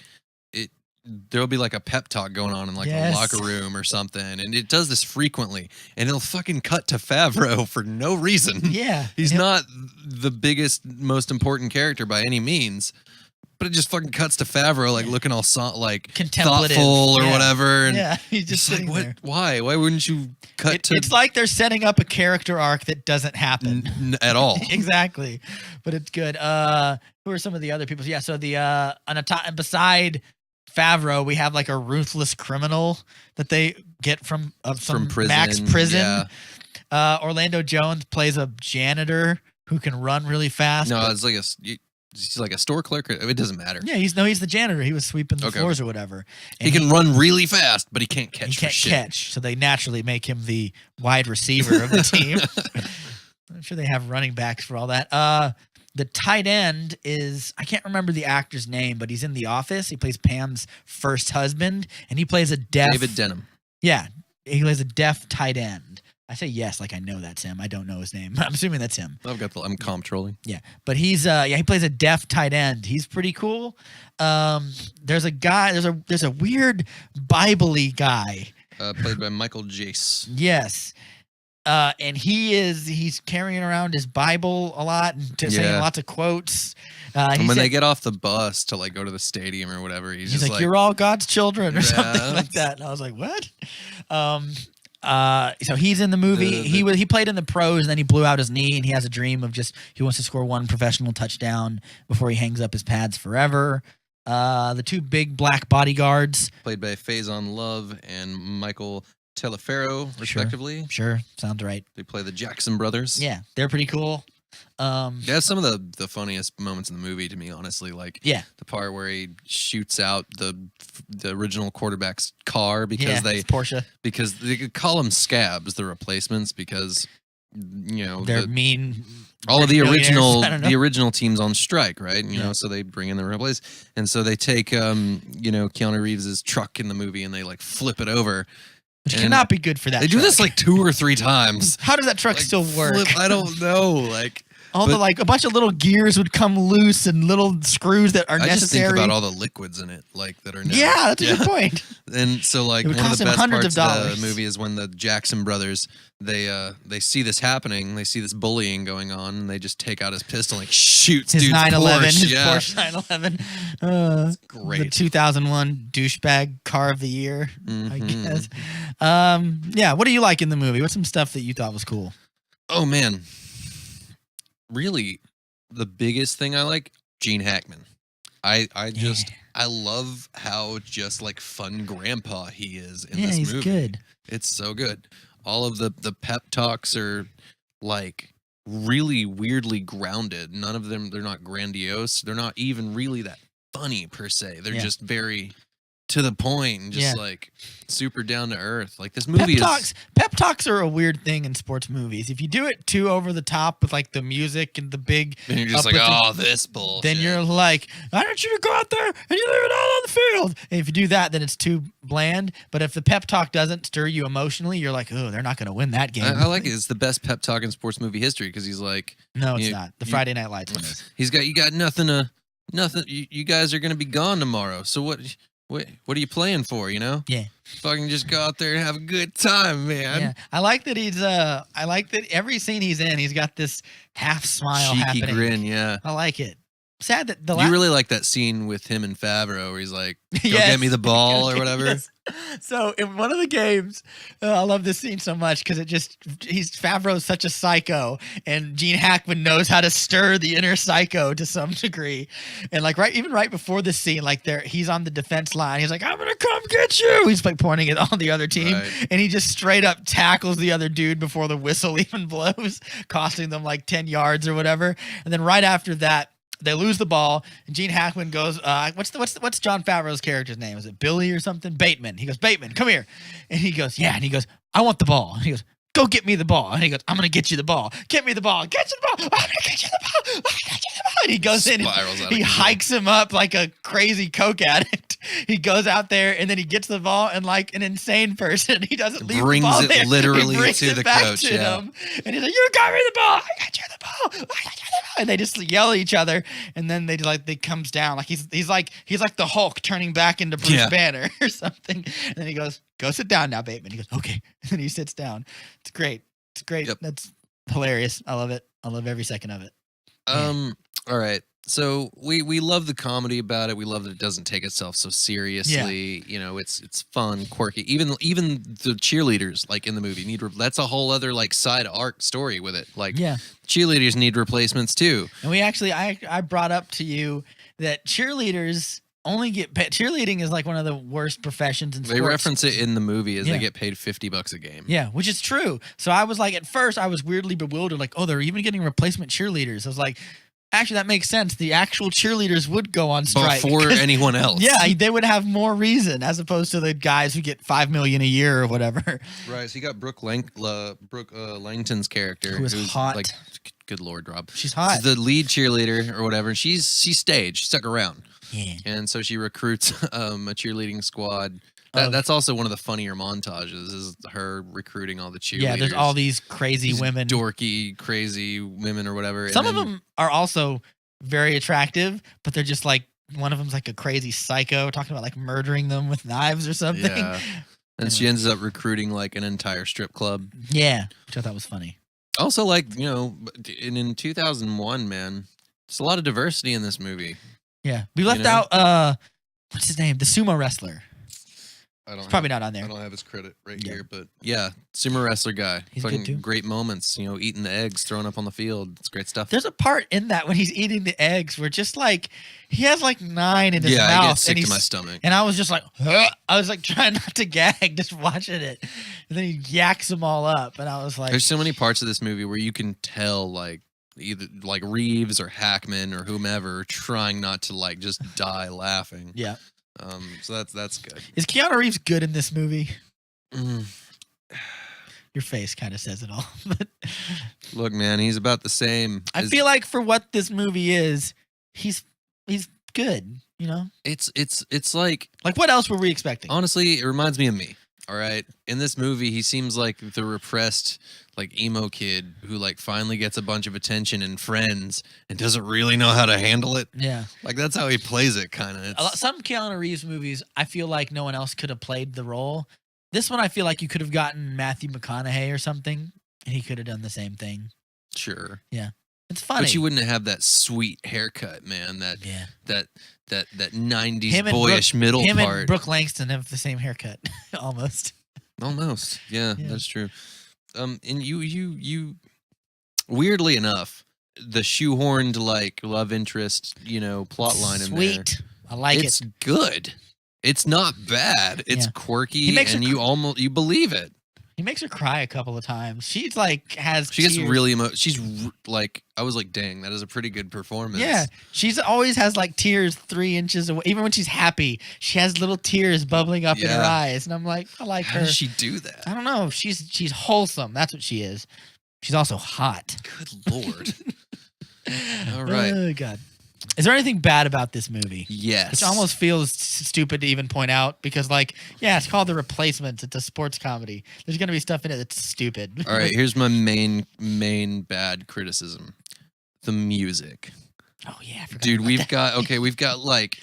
there'll be like a pep talk going on in like a locker room or something, and it does this frequently, and it'll fucking cut to Favreau for no reason. Yeah, he's not the biggest, most important character by any means, but it just fucking cuts to Favreau like looking all like contemplative, thoughtful or whatever. And he's just sitting like, there. Why wouldn't you cut to? It's like they're setting up a character arc that doesn't happen at all. Exactly, but it's good. Who are some of the other people? Yeah, so the beside Favreau, we have like a ruthless criminal that they get from prison, max prison. Yeah. Orlando Jones plays a janitor who can run really fast. No, it's like he's like a store clerk. It doesn't matter. Yeah, he's the janitor. He was sweeping the floors or whatever. And he can run really fast, but he can't catch. He can't catch, so they naturally make him the wide receiver of the team. I'm sure they have running backs for all that. The tight end is, I can't remember the actor's name, but he's in The Office. He plays Pam's first husband, and he plays a deaf... David Denham. Yeah, he plays a deaf tight end. I say yes like I know that's him. I don't know his name. I'm assuming that's him. I'm comptrolling. Yeah, but he's he plays a deaf tight end. He's pretty cool. There's a guy, there's a weird Bible-y guy. Played by Michael Jace. Yes. And he's carrying around his Bible a lot and saying lots of quotes. And when they get off the bus to like go to the stadium or whatever, he's just like, "You're all God's children," or something like that. And I was like, "What?" So he's in the movie. He played in the pros, and then he blew out his knee, and he has a dream of he wants to score 1 professional touchdown before he hangs up his pads forever. The 2 big black bodyguards, played by Faison Love and Michael Teleferro, respectively. Sure, sounds right. They play the Jackson brothers. Yeah, they're pretty cool. That's some of the funniest moments in the movie to me, honestly. Like, the part where he shoots out the original quarterback's car because it's Porsche, because they could call them scabs, the replacements, because they're mean. All of the original teams on strike, right? You know, so they bring in the replace, and so they take Keanu Reeves's truck in the movie and they like flip it over. Which cannot be good for that. They do this like 2 or 3 times. How does that truck still work? I don't know. Like a bunch of little gears would come loose and little screws that are necessary. I just think about all the liquids in it, like that are. That's a good point. And so, like, one of the best parts of the movie is when the Jackson brothers they see this happening, they see this bullying going on, and they just take out his pistol and shoots his dude's 911, Porsche. his Porsche 911. It's great. The 2001 douchebag car of the year, I guess. What do you like in the movie? What's some stuff that you thought was cool? Oh man, really, the biggest thing I like, Gene Hackman. I just I love how just like fun grandpa he is in this he's movie. good. It's so good. All of the pep talks are like really weirdly grounded. None of them, they're not grandiose. They're not even really that funny per se. They're just very to the point and just like super down to earth. Like this movie Pep talks are a weird thing in sports movies. If you do it too over the top with like the music and the big, and you're just like, oh, this bullshit. Then you're like, I want you to go out there and you leave it all on the field. And if you do that, then it's too bland. But if the pep talk doesn't stir you emotionally, you're like, oh, they're not going to win that game. I like it. It's the best pep talk in sports movie history because he's like, no, it's not. The Friday Night Lights one is. You got nothing. You guys are going to be gone tomorrow. So what are you playing for, you know? Yeah. Fucking just go out there and have a good time, man. Yeah. I like that I like that every scene he's in, he's got this half smile cheeky happening. grin, yeah. I like it. Sad that you really like that scene with him and Favreau where he's like, go get me the ball or whatever. Yes. So in one of the games, I love this scene so much because Favreau's such a psycho, and Gene Hackman knows how to stir the inner psycho to some degree. And like right before this scene, like he's on the defense line. He's like, I'm gonna come get you. He's like pointing it on the other team, and he just straight up tackles the other dude before the whistle even blows, costing them like 10 yards or whatever. And then right after that, they lose the ball, and Gene Hackman goes, what's John Favreau's character's name? Is it Billy or something? Bateman. He goes, Bateman, come here. And he goes, yeah. And he goes, I want the ball. And he goes, go get me the ball. And he goes, I'm going to get you the ball. Get me the ball. Get you the ball. I'm going to get you the ball. I'm going to get you the ball. And he goes in and he hikes him up like a crazy coke addict. He goes out there, and then he gets the ball, and like an insane person, he doesn't leave the ball there. Literally brings to it the back coach. to him, and he's like, you got me the ball. I got you the ball. I got you the ball. And they just yell at each other, and then they comes down like he's like the Hulk turning back into Bruce Banner or something. And then he goes, go sit down now, Bateman. He goes, okay. And then he sits down. It's great. It's great. Yep. That's hilarious. I love it. I love every second of it. All right. So we love the comedy about it. We love that it doesn't take itself so seriously. You know, it's fun, quirky. Even the cheerleaders like in the movie that's a whole other like side arc story with it. Like cheerleaders need replacements too. And we actually I brought up to you that cheerleaders only get paid. Cheerleading is like one of the worst professions in sports. They reference it in the movie as they get paid $50 a game. Yeah, which is true. So I was like, at first I was weirdly bewildered, like, oh, they're even getting replacement cheerleaders. I was like, actually, that makes sense. The actual cheerleaders would go on strike before anyone else. Yeah, they would have more reason as opposed to the guys who get $5 million a year or whatever. Right. So you got Brooke Langton's character, who's hot. Like, good Lord, Rob. She's hot. She's the lead cheerleader or whatever. And she stayed. She stuck around. Yeah. And so she recruits a cheerleading squad. That's also one of the funnier montages is her recruiting all the cheerleaders. Yeah, there's all these crazy women. Dorky, crazy women or whatever. Some of them are also very attractive, but they're just like, one of them's like a crazy psycho talking about like murdering them with knives or something. Yeah. And she ends up recruiting like an entire strip club. Yeah, which I thought was funny. Also, like, you know, in 2001, man, there's a lot of diversity in this movie. Yeah. We left out, what's his name? The sumo wrestler. It's probably not on there. I don't have his credit here, but yeah, sumo wrestler guy. He's good too. Great moments, you know, eating the eggs, throwing up on the field. It's great stuff. There's a part in that when he's eating the eggs where just like he has like 9 in his mouth. Yeah, I get sick to my stomach. And I was just like, huh? I was like trying not to gag, just watching it. And then he yaks them all up, and I was like, there's so many parts of this movie where you can tell like either like Reeves or Hackman or whomever trying not to like just die laughing. Yeah. So that's good. Is Keanu Reeves good in this movie? Mm. Your face kind of says it all. Look, man, he's about the same. I feel like for what this movie is, he's good. You know, it's like what else were we expecting? Honestly, it reminds me of me. All right, in this movie, he seems like the repressed, like emo kid who like finally gets a bunch of attention and friends and doesn't really know how to handle it. Yeah, like that's how he plays it, kind of. Some Keanu Reeves movies, I feel like no one else could have played the role. This one, I feel like you could have gotten Matthew McConaughey or something, and he could have done the same thing. Sure. Yeah, it's funny, but you wouldn't have that sweet haircut, man. That 90s boyish middle part. Him part. and Brooke Langston have the same haircut, almost. Yeah, that's true. And you weirdly enough, the shoehorned like love interest, plot line in there. Sweet. I like It's good. It's not bad. It's quirky, and you believe it. He makes her cry a couple of times. She's like She gets really she's like, I was like, dang, that is a pretty good performance. Yeah, she's always has like tears 3 inches away. Even when she's happy, she has little tears bubbling up in her eyes, and I'm like, I like her. How does she do that? I don't know. She's wholesome. That's what she is. She's also hot. Good Lord. All right. Oh God. Is there anything bad about this movie? Yes. Which almost feels stupid to even point out because, like, yeah, it's called The Replacements. It's a sports comedy. There's going to be stuff in it that's stupid. All right, here's my main bad criticism. The music. Oh, yeah. I forgot Dude, about that. we've got like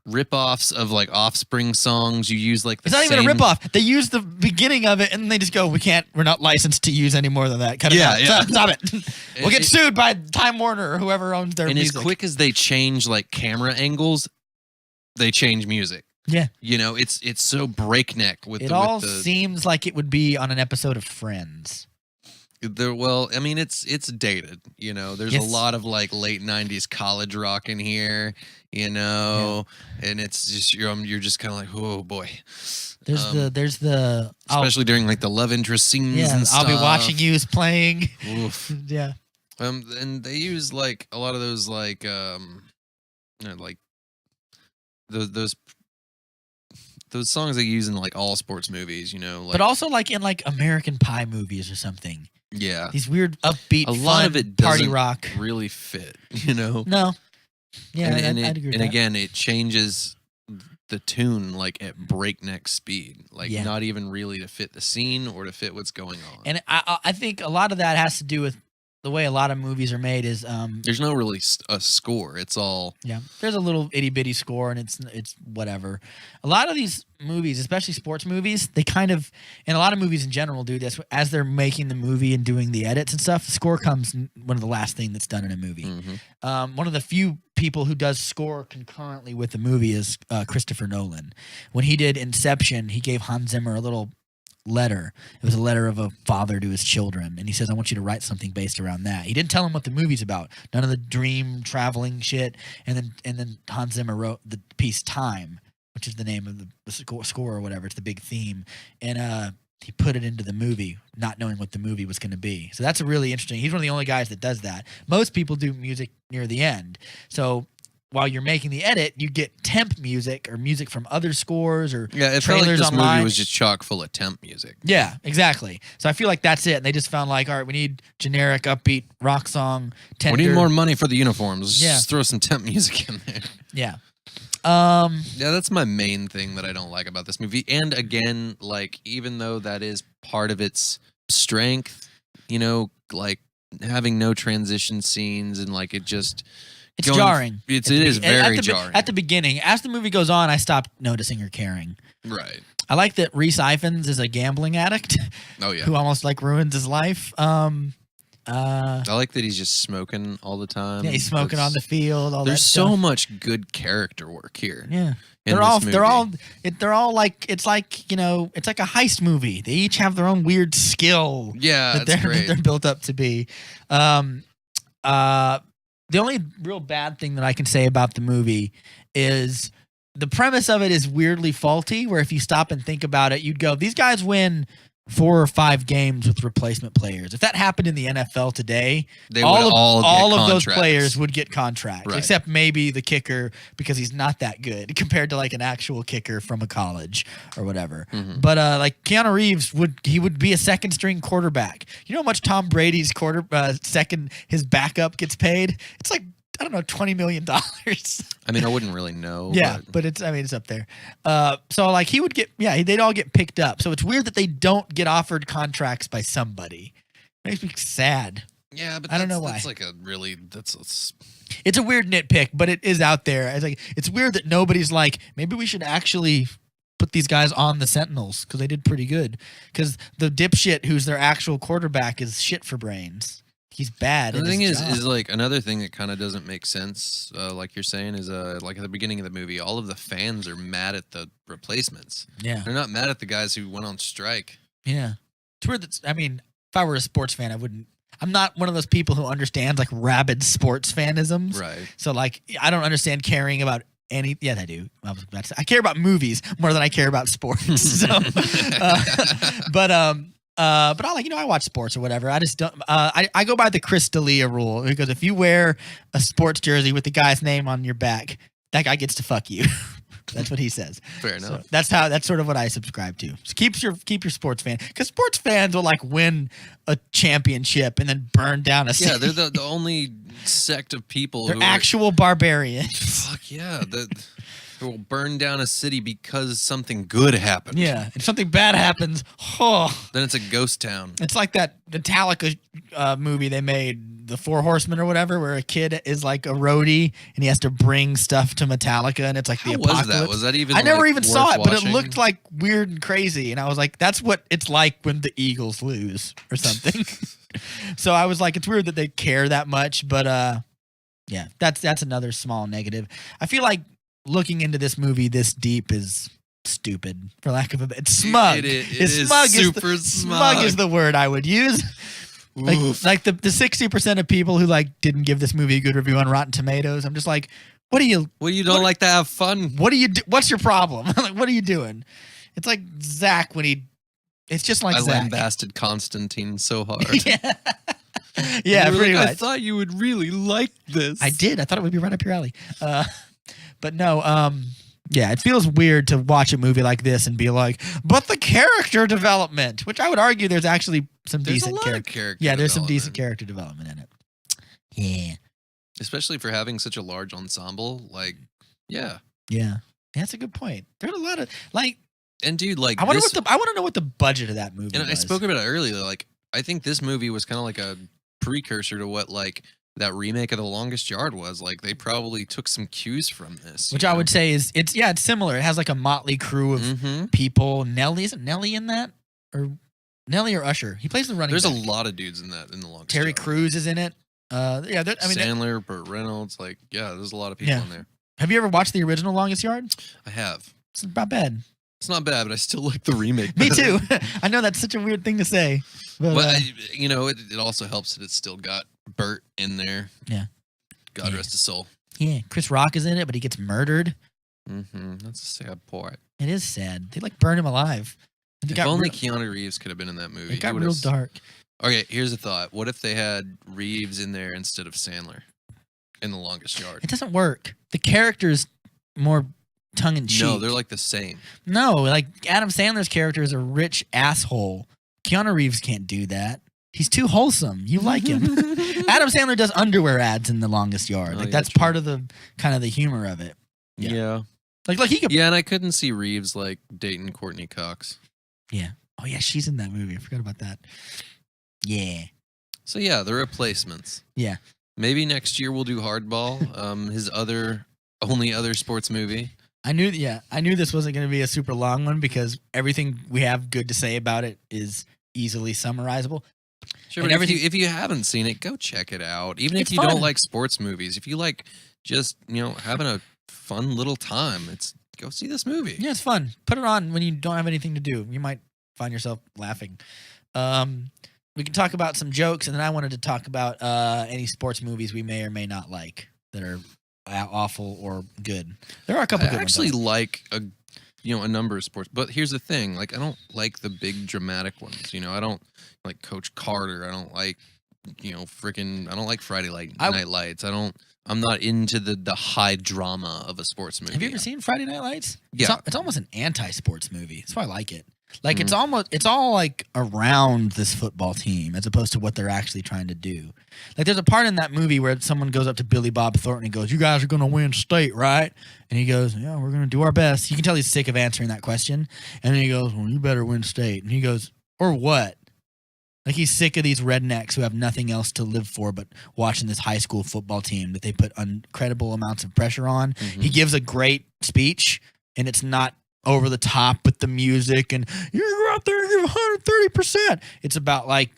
rip-offs of like Offspring songs. You use like the It's not even a rip-off. They use the beginning of it and they just go, we're not licensed to use any more than that. Cut it out. Stop it. We'll get sued by Time Warner or whoever owns their music. And as quick as they change like camera angles, they change music. Yeah. It's so breakneck with it all seems like it would be on an episode of Friends. Well, I mean, it's dated. There's a lot of like late '90s college rock in here. And it's just you're just kind of like, oh boy. There's the especially during like the love interest scenes. Yeah, and stuff. I'll be watching you is playing. Oof. Yeah. And they use like a lot of those like like those songs they use in like all sports movies. But also like in like American Pie movies or something. Yeah, these weird upbeat, a lot of it party rock really fit. No. Yeah, I'd agree with and that. again, it changes the tune like at breakneck speed, like not even really to fit the scene or to fit what's going on. And I think a lot of that has to do with the way a lot of movies are made. Is there's no really a score. It's all there's a little itty bitty score, and it's whatever. A lot of these movies, especially sports movies, they kind of, and a lot of movies in general do this as they're making the movie and doing the edits and stuff. The score comes one of the last thing that's done in a movie. Mm-hmm. One of the few people who does score concurrently with the movie is Christopher Nolan. When he did Inception, he gave Hans Zimmer a little letter. It was a letter of a father to his children, and he says, I want you to write something based around that. He didn't tell him what the movie's about, none of the dream traveling shit. And then Hans Zimmer wrote the piece Time, which is the name of the score or whatever. It's the big theme, and he put it into the movie not knowing what the movie was going to be. So that's a really interesting. He's one of the only guys that does that. Most people do music near the end. So while you're making the edit, you get temp music or music from other scores or it trailers felt like this online. movie was just chock full of temp music. Yeah, exactly. So I feel like that's it. And they just found like, all right, we need generic upbeat rock song. Tender. We need more money for the uniforms. Yeah. Just throw some temp music in there. Yeah. Yeah, that's my main thing that I don't like about this movie. And again, like, even though that is part of its strength, like having no transition scenes and like it just... It's jarring. It is very jarring. At the beginning. As the movie goes on, I stopped noticing or caring. Right. I like that Rhys Ifans is a gambling addict. Oh, yeah. Who almost like ruins his life. I like that he's just smoking all the time. Yeah, he's smoking on the field. There's so much good character work here. Yeah. They're all like, it's like, it's like a heist movie. They each have their own weird skill. Yeah, that's great. That they're built up to be. The only real bad thing that I can say about the movie is the premise of it is weirdly faulty, where if you stop and think about it, you'd go, these guys win 4 or 5 games with replacement players. If that happened in the NFL today, all of those players would get contracts, right. Except maybe the kicker, because he's not that good compared to like an actual kicker from a college or whatever. Mm-hmm. But like Keanu Reeves would be a second string quarterback. You know how much Tom Brady's his backup gets paid? It's like, I don't know, $20 million. I mean, I wouldn't really know. Yeah, but it's up there. So like he would get, they'd all get picked up. So it's weird that they don't get offered contracts by somebody. It makes me sad. Yeah, but I don't know why. That's like it's a weird nitpick, but it is out there. It's weird that nobody's like, maybe we should actually put these guys on the Sentinels because they did pretty good. Because the dipshit who's their actual quarterback is shit for brains. He's bad. The thing is like another thing that kind of doesn't make sense, like you're saying, is like at the beginning of the movie, all of the fans are mad at the replacements. Yeah, they're not mad at the guys who went on strike. Yeah, it's weird. If I were a sports fan, I wouldn't I'm not one of those people who understands like rabid sports fanisms. Right. So like I don't understand caring about any. Yeah, I do. I care about movies more than I care about sports. So, but I like I watch sports or whatever. I just don't. I go by the Chris D'Elia rule because if you wear a sports jersey with the guy's name on your back, that guy gets to fuck you. That's what he says. Fair enough. So that's sort of what I subscribe to. So keep your sports fan, because sports fans will like win a championship and then burn down a city. Yeah, they're the only sect of people. They're actual barbarians. Fuck yeah, who will burn down a city because something good happened. Yeah, if something bad happens, then it's a ghost town. It's like that Metallica movie they made, The Four Horsemen or whatever, where a kid is like a roadie and he has to bring stuff to Metallica, and it's like How the apocalypse. Was that? Was that even? I never like, even saw it, watching? but it looked like weird and crazy, and I was like, that's what it's like when the Eagles lose or something. So I was like, it's weird that they care that much, but yeah, that's another small negative. I feel like looking into this movie this deep is stupid, for lack of a it's smug. It is super smug is the word I would use. Like the 60% of people who like didn't give this movie a good review on Rotten Tomatoes. I'm just like, what do you don't like to have fun? What do you do? What's your problem? Like, what are you doing? It's like Zach when it's just like I Zach. lambasted Constantine so hard. Yeah. Yeah, pretty much. I thought you would really like this. I did. I thought it would be right up your alley. But no, yeah, it feels weird to watch a movie like this and be like, but the character development, which I would argue there's actually some decent character. Yeah, there's some decent character development in it. Yeah. Especially for having such a large ensemble, like, yeah. Yeah. That's a good point. There's a lot of like, and dude, like, I want to know what the budget of that movie was. I spoke about it earlier. Like, I think this movie was kind of like a precursor to what like that remake of The Longest Yard was. Like, they probably took some cues from this, which I would say is it's similar. It has like a motley crew of people. Isn't Nelly in that, or Nelly or Usher? He plays the running. There's back. a lot of dudes in that in The Longest Terry Yard. Crews is in it. Yeah, I mean Sandler, Burt Reynolds. Like, yeah, there's a lot of people in there. Have you ever watched the original Longest Yard? I have. It's not bad. It's not bad, but I still like the remake. Me too. I know that's such a weird thing to say. But, well, it also helps that it's still got Burt in there. Yeah. God rest his soul. Yeah, Chris Rock is in it, but he gets murdered. That's a sad part. It is sad. They like burn him alive. If only Keanu Reeves could have been in that movie. It got real dark. Okay, here's a thought. What if they had Reeves in there instead of Sandler in The Longest Yard? It doesn't work. The character's more tongue-in-cheek. No, they're like the same. No, like Adam Sandler's character is a rich asshole. Keanu Reeves can't do that. He's too wholesome. You like him. Adam Sandler does underwear ads in The Longest Yard. Like that's part of the kind of the humor of it. Yeah. Like he could. Yeah, and I couldn't see Reeves like dating Courtney Cox. Yeah. Oh yeah, she's in that movie. I forgot about that. Yeah. So yeah, the replacements. Yeah. Maybe next year we'll do Hardball, his only other sports movie. I knew this wasn't going to be a super long one because everything we have good to say about it is easily summarizable. Sure, but if you haven't seen it, go check it out. Even if you don't like sports movies, if you like just, having a fun little time, go see this movie. Yeah, it's fun. Put it on when you don't have anything to do. You might find yourself laughing. We can talk about some jokes, and then I wanted to talk about any sports movies we may or may not like that are awful or good. There are a couple good ones. I actually like a number of sports, but here's the thing: like, I don't like the big dramatic ones. I don't like Coach Carter. I don't like, I don't like Friday Night Lights. I'm not into the high drama of a sports movie. Have you ever seen Friday Night Lights? Yeah, it's almost an anti-sports movie. That's why I like it. Like it's all like around this football team as opposed to what they're actually trying to do. Like there's a part in that movie where someone goes up to Billy Bob Thornton and goes, "You guys are going to win state, right?" And he goes, "Yeah, we're going to do our best." You can tell he's sick of answering that question. And then he goes, "Well, you better win state." And he goes, "Or what?" Like he's sick of these rednecks who have nothing else to live for but watching this high school football team that they put incredible amounts of pressure on. He gives a great speech, and it's not over the top with the music and you go out there and give 130%. It's about like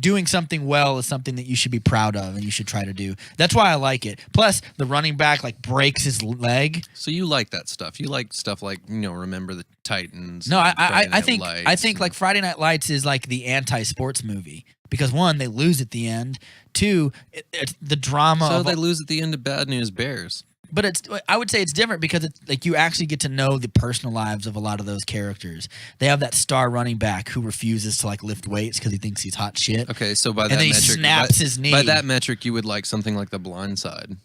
doing something well is something that you should be proud of and you should try to do. That's why I like it. Plus, the running back like breaks his leg. So you like that stuff? You like stuff like Remember the Titans? No, and Friday I Night think Lights like Friday Night Lights is like the anti-sports movie because one, they lose at the end. Two, it's the drama. So they lose at the end of Bad News Bears. But I would say it's different because it's like you actually get to know the personal lives of a lot of those characters. They have that star running back who refuses to like lift weights because he thinks he's hot shit. Okay, so by that and then metric, he snaps his knee. By that metric, you would like something like The Blind Side.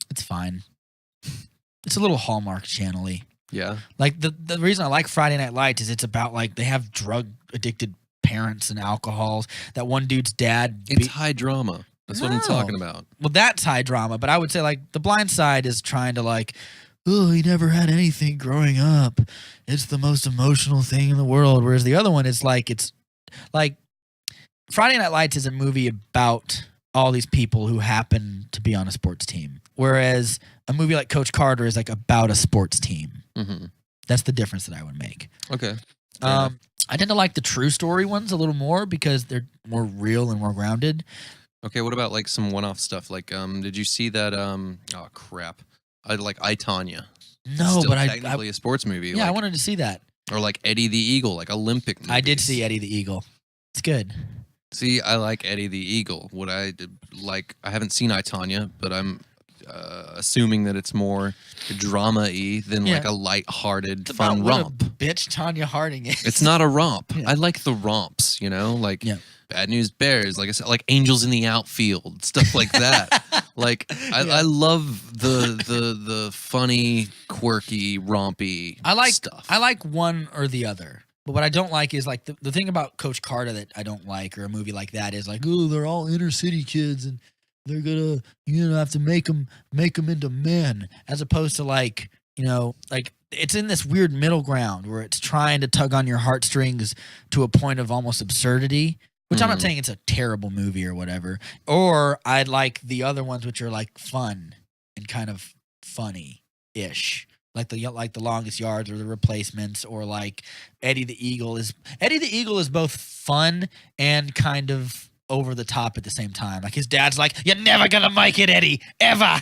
It's fine. It's a little Hallmark channel-y. Yeah. Like the reason I like Friday Night Lights is it's about like they have drug addicted parents and alcohols. That one dude's dad. It's high drama. That's what I'm talking about. Well, that's high drama, but I would say like The Blind Side is trying to like, oh, he never had anything growing up. It's the most emotional thing in the world. Whereas the other one is like it's like Friday Night Lights is a movie about all these people who happen to be on a sports team. Whereas a movie like Coach Carter is like about a sports team. Mm-hmm. That's the difference that I would make. Okay. I tend to like the true story ones a little more because they're more real and more grounded. Okay, what about like some one-off stuff? Like, did you see that? Oh crap! I like I, Tonya. No, Still but technically a sports movie. Yeah, like, I wanted to see that. Or like Eddie the Eagle, like Olympic movies. I did see Eddie the Eagle. It's good. See, I like Eddie the Eagle. What I like, I haven't seen I, Tonya, but I'm assuming that it's more drama-y than like a light-hearted, it's fun what romp. A bitch Tanya Harding is. It's not a romp. Yeah. I like the romps, like Bad News Bears, like I said, like Angels in the Outfield, stuff like that. Like I love the funny, quirky, rompy stuff. I like one or the other. But what I don't like is like the thing about Coach Carter that I don't like, or a movie like that, is like, oh, they're all inner city kids and they're gonna have to make them into men, as opposed to like it's in this weird middle ground where it's trying to tug on your heartstrings to a point of almost absurdity. Which I'm not saying it's a terrible movie or whatever. Or I'd like the other ones which are like fun and kind of funny-ish. Like the Longest Yards or The Replacements, or like Eddie the Eagle is both fun and kind of over the top at the same time. Like his dad's like, "You're never gonna make it, Eddie, ever,"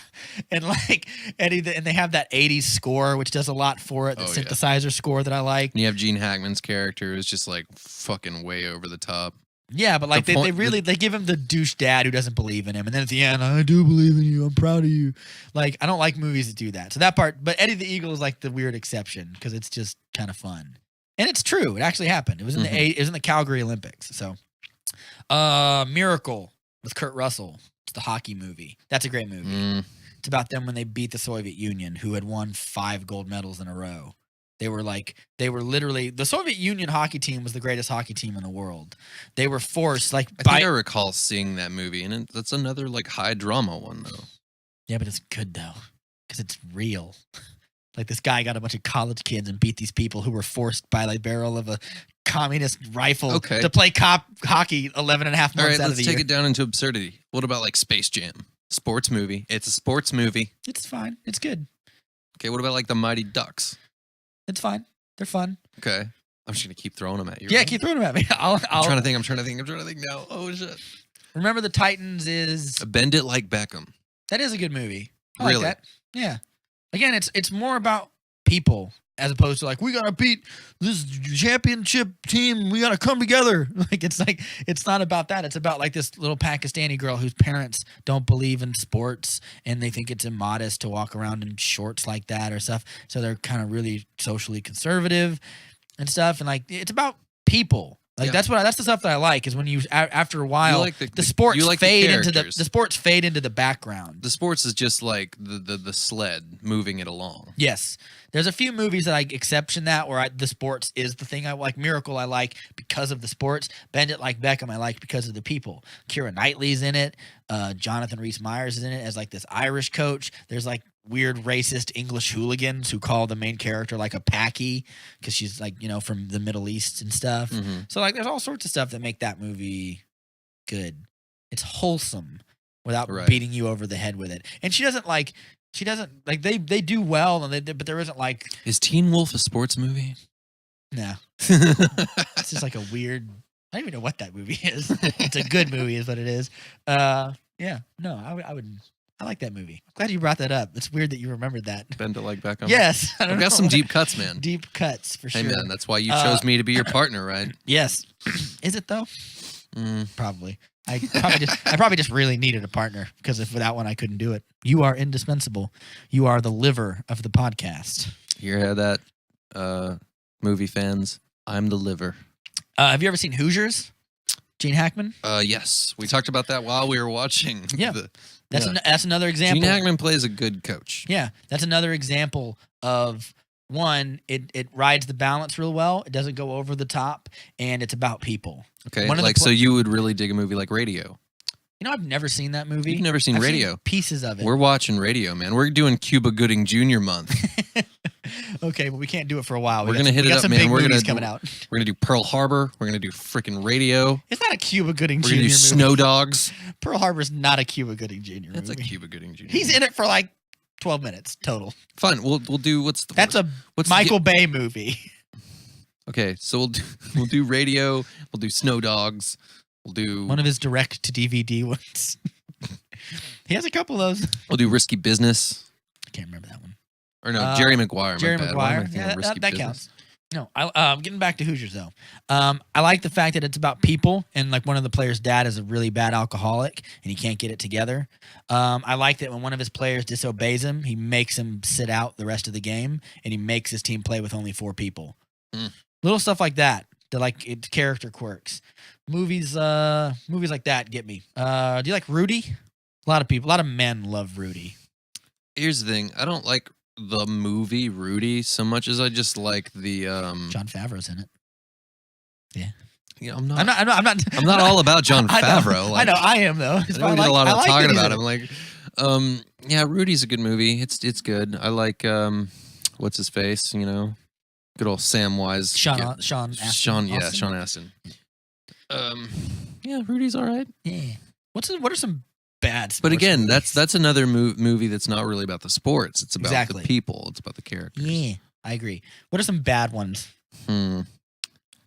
and like Eddie, and they have that '80s score which does a lot for it. The synthesizer score that I like. And you have Gene Hackman's character who's just like fucking way over the top. Yeah, but like they give him the douche dad who doesn't believe in him, and then at the end, I do believe in you. I'm proud of you. Like I don't like movies that do that. So that part, but Eddie the Eagle is like the weird exception because it's just kind of fun, and it's true. It actually happened. It was in the Calgary Olympics. So, Miracle with Kurt Russell. It's the hockey movie. That's a great movie. It's about them when they beat the Soviet Union, who had won 5 gold medals in a row. They were literally, the Soviet Union hockey team was the greatest hockey team in the world. They were forced, I think I recall seeing that movie, and that's another like high drama one though. Yeah, but it's good though, because it's real. Like this guy got a bunch of college kids and beat these people who were forced by the barrel of a communist rifle to play hockey 11 and a half months out of the year. All right, let's take it down into absurdity. What about like Space Jam? Sports movie. It's a sports movie. It's fine. It's good. Okay, what about like the Mighty Ducks? It's fine. They're fun. Okay. I'm just going to keep throwing them at you. Yeah, keep throwing them at me. I'm trying to think. I'm trying to think now. Oh, shit. Remember the Titans is... Bend It Like Beckham. That is a good movie. I really? like that. Yeah. Again, it's more about people as opposed to like, we got to beat this championship team. We got to come together. It's not about that. It's about like this little Pakistani girl whose parents don't believe in sports and they think it's immodest to walk around in shorts like that or stuff. So they're kind of really socially conservative and stuff. And like, it's about people. Like that's the stuff that I like is when you after a while like the sports fade into the sports fade into the background. The sports is just like the sled moving it along. Yes, there's a few movies that I exception that where the sports is the thing I like. Miracle I like because of the sports. Bend It Like Beckham I like because of the people. Keira Knightley's in it. Jonathan Rhys-Meyers is in it as like this Irish coach. There's like weird racist English hooligans who call the main character like a Paki because she's like from the Middle East and stuff. So like there's all sorts of stuff that make that movie good. It's wholesome without beating you over the head with it. And she doesn't like they do well and but there isn't like, is Teen Wolf a sports movie? No. It's just like a weird I don't even know what that movie is. It's a good movie, is what it is. Yeah, no, I would. I like that movie. I'm glad you brought that up. It's weird that you remembered that. Bend it like Beckham. Yes, I don't I've know. got some deep cuts, man. Deep cuts for Hey, sure. man, that's why you chose me to be your partner, right? Yes. Is it though? Probably. I probably just really needed a partner because if without one I couldn't do it. You are indispensable. You are the liver of the podcast. You hear that, movie fans? I'm the liver. Have you ever seen Hoosiers? Gene Hackman? Yes. We talked about that while we were watching. Yeah. That's another example. Gene Hackman plays a good coach. Yeah. That's another example of one, it rides the balance real well. It doesn't go over the top, and it's about people. Okay. So you would really dig a movie like Radio. You know, I've never seen that movie. You've never seen I've Radio. seen pieces of it. We're watching Radio, man. We're doing Cuba Gooding Jr. month. Okay, but we can't do it for a while. We're gonna hit it up, some man. Big We're movies gonna coming out. We're gonna do Pearl Harbor. We're gonna do freaking Radio. It's not a Cuba Gooding Jr. We're gonna do movie. Snow Dogs. Pearl Harbor's not a Cuba Gooding Jr. That's movie. a Cuba Gooding Jr. He's in it for like 12 minutes total. Fine. We'll do what's a Michael Bay movie. Okay, so we'll do Radio. We'll do Snow Dogs. We'll do one of his direct to DVD ones. He has a couple of those. We'll do Risky Business. I can't remember that one. Or no, Jerry Maguire. Jerry Maguire. Yeah, that counts. No, getting back to Hoosiers though. I like the fact that it's about people, and like one of the players' dad is a really bad alcoholic, and he can't get it together. I like that when one of his players disobeys him, he makes him sit out the rest of the game, and he makes his team play with only 4 people. Little stuff like that. It's character quirks. Movies like that get me. Do you like Rudy? A lot of men love Rudy. Here's the thing. I don't like the movie Rudy so much as I just like the Jon Favreau's in it. Yeah. Yeah, I'm not all about Jon Favreau. I know I am though. I don't get a lot of talking about him. Like, yeah, Rudy's a good movie. It's good. I like what's his face? You know, good old Samwise. Sean Astin. Yeah, Rudy's all right. Yeah. What are some bad sports But again, movies? that's another movie that's not really about the sports. It's about the people. It's about the characters. Yeah, I agree. What are some bad ones? I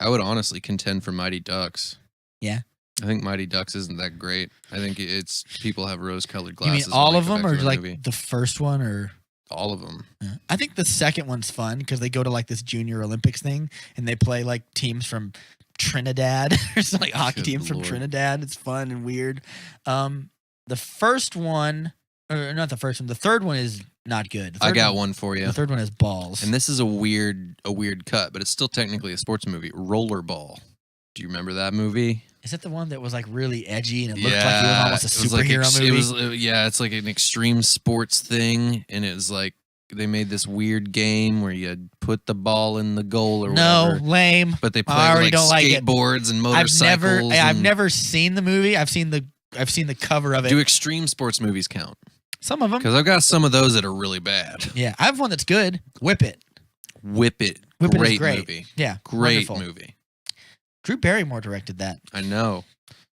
would honestly contend for Mighty Ducks. Yeah. I think Mighty Ducks isn't that great. I think it's people have rose-colored glasses. You mean all of them, or like the first one, or all of them? Yeah. I think the second one's fun because they go to like this Junior Olympics thing, and they play like teams from Trinidad or some like hockey teams from Trinidad. It's fun and weird. The first one, or not the first one, the third one is not good. I got one for you. The third one has balls. And this is a weird cut, but it's still technically a sports movie. Rollerball. Do you remember that movie? Is it the one that was like really edgy and it looked like it was almost a superhero movie? It's like an extreme sports thing, and it was like they made this weird game where you put the ball in the goal or whatever. No, lame. But they play with like skateboards and motorcycles. I've never seen the movie. I've seen the cover of it. Do extreme sports movies count? Some of them. Because I've got some of those that are really bad. Yeah, I have one that's good. Whip It. Whip It. Great movie. Yeah, great wonderful. movie. Drew Barrymore directed that. I know.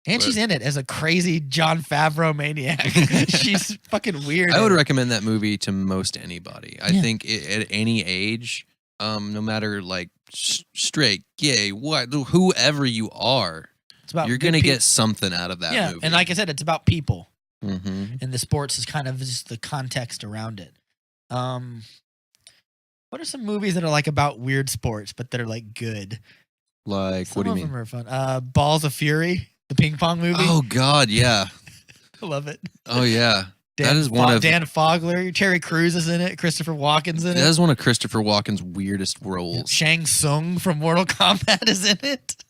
And she's in it as a crazy Jon Favreau maniac. She's fucking weird. I would recommend that movie to most anybody. I think at any age, no matter like straight, gay, whoever you are, you're going to get something out of that movie. And like I said, it's about people. Mm-hmm. And the sports is kind of just the context around it. What are some movies that are like about weird sports, but that are like good? Like, what do you mean? Some of them are fun. Balls of Fury, the ping pong movie. Oh, God, yeah. I love it. Oh, yeah. That is one of Dan Fogler, Terry Crews is in it, Christopher Walken's in it. That is one of Christopher Walken's weirdest roles. Shang Tsung from Mortal Kombat is in it.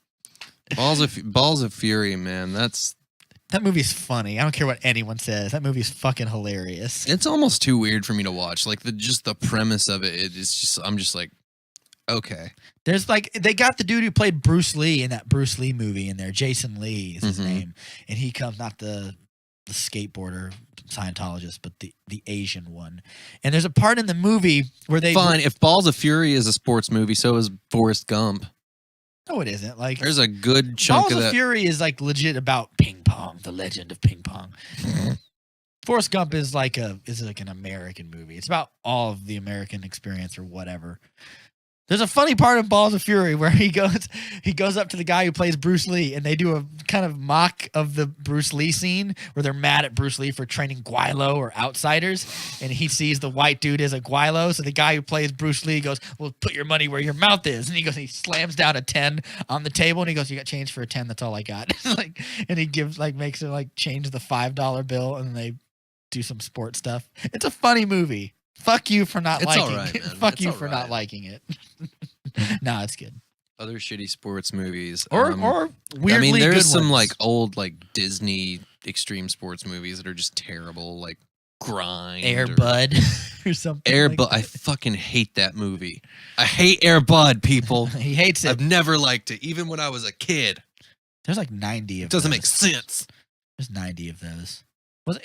Balls of Fury, man. That movie's funny. I don't care what anyone says. That movie's fucking hilarious. It's almost too weird for me to watch. Like the premise of it is just. I'm just like, okay. There's like they got the dude who played Bruce Lee in that Bruce Lee movie in there. Jason Lee is his name, and he comes not the skateboarder Scientologist, but the Asian one. And there's a part in the movie where they fine. If Balls of Fury is a sports movie, so is Forrest Gump. No, it isn't. Like there's a good chunk Balls of that. Fury is like legit about ping pong, the legend of ping pong. Forrest Gump is like an American movie. It's about all of the American experience or whatever. There's a funny part of Balls of Fury where he goes up to the guy who plays Bruce Lee, and they do a kind of mock of the Bruce Lee scene where they're mad at Bruce Lee for training Guaylo or outsiders, and he sees the white dude as a Guaylo. So the guy who plays Bruce Lee goes, "Well, put your money where your mouth is," and he slams down a 10 on the table, and he goes, "You got change for a 10? That's all I got." And he makes it change the $5 bill, and they do some sports stuff. It's a funny movie. Fuck you for not liking it. Fuck you for not liking it. No, it's good. Other shitty sports movies. Or weirdly, I mean, there's good some ones. old Disney extreme sports movies that are just terrible, like Grind. Air Bud or something. Air Bud. I fucking hate that movie. I hate Air Bud, people. He hates it. I've never liked it, even when I was a kid. There's 90 of It doesn't those. make sense. There's 90 of those.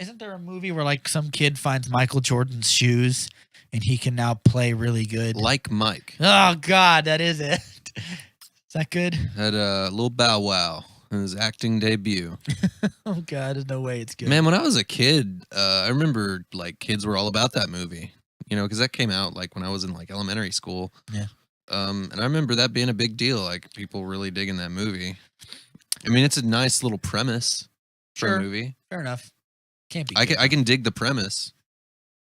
Isn't there a movie where some kid finds Michael Jordan's shoes and he can now play really good? Like Mike. Oh God, that is it. Is that good? Had a little Bow Wow in his acting debut. Oh God, there's no way it's good. Man, when I was a kid, I remember kids were all about that movie. Because that came out when I was in elementary school. Yeah. And I remember that being a big deal. People really digging that movie. I mean, it's a nice little premise for a movie. Fair enough. Can't be. I can dig the premise.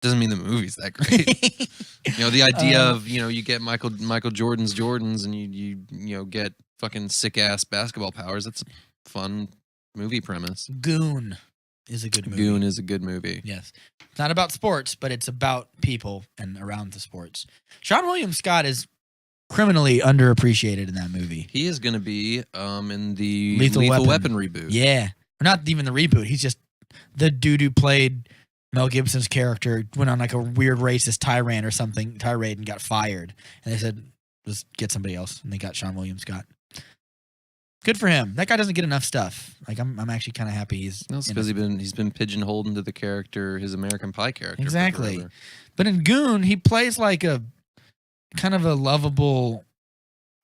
Doesn't mean the movie's that great. The idea of you get Michael Jordan's Jordans and you get fucking sick ass basketball powers. That's a fun movie premise. Goon is a good movie. Goon is a good movie. Yes, it's not about sports, but it's about people and around the sports. Sean William Scott is criminally underappreciated in that movie. He is going to be in the Lethal Weapon reboot. Yeah, or not even the reboot. He's just the dude who played Mel Gibson's character went on a weird racist tirade and got fired. And they said, "Let's get somebody else," and they got Sean William Scott. Good for him. That guy doesn't get enough stuff. I'm actually kind of happy he's. That's because he's been pigeonholed into the character, his American Pie character. Exactly. But in Goon, he plays a kind of a lovable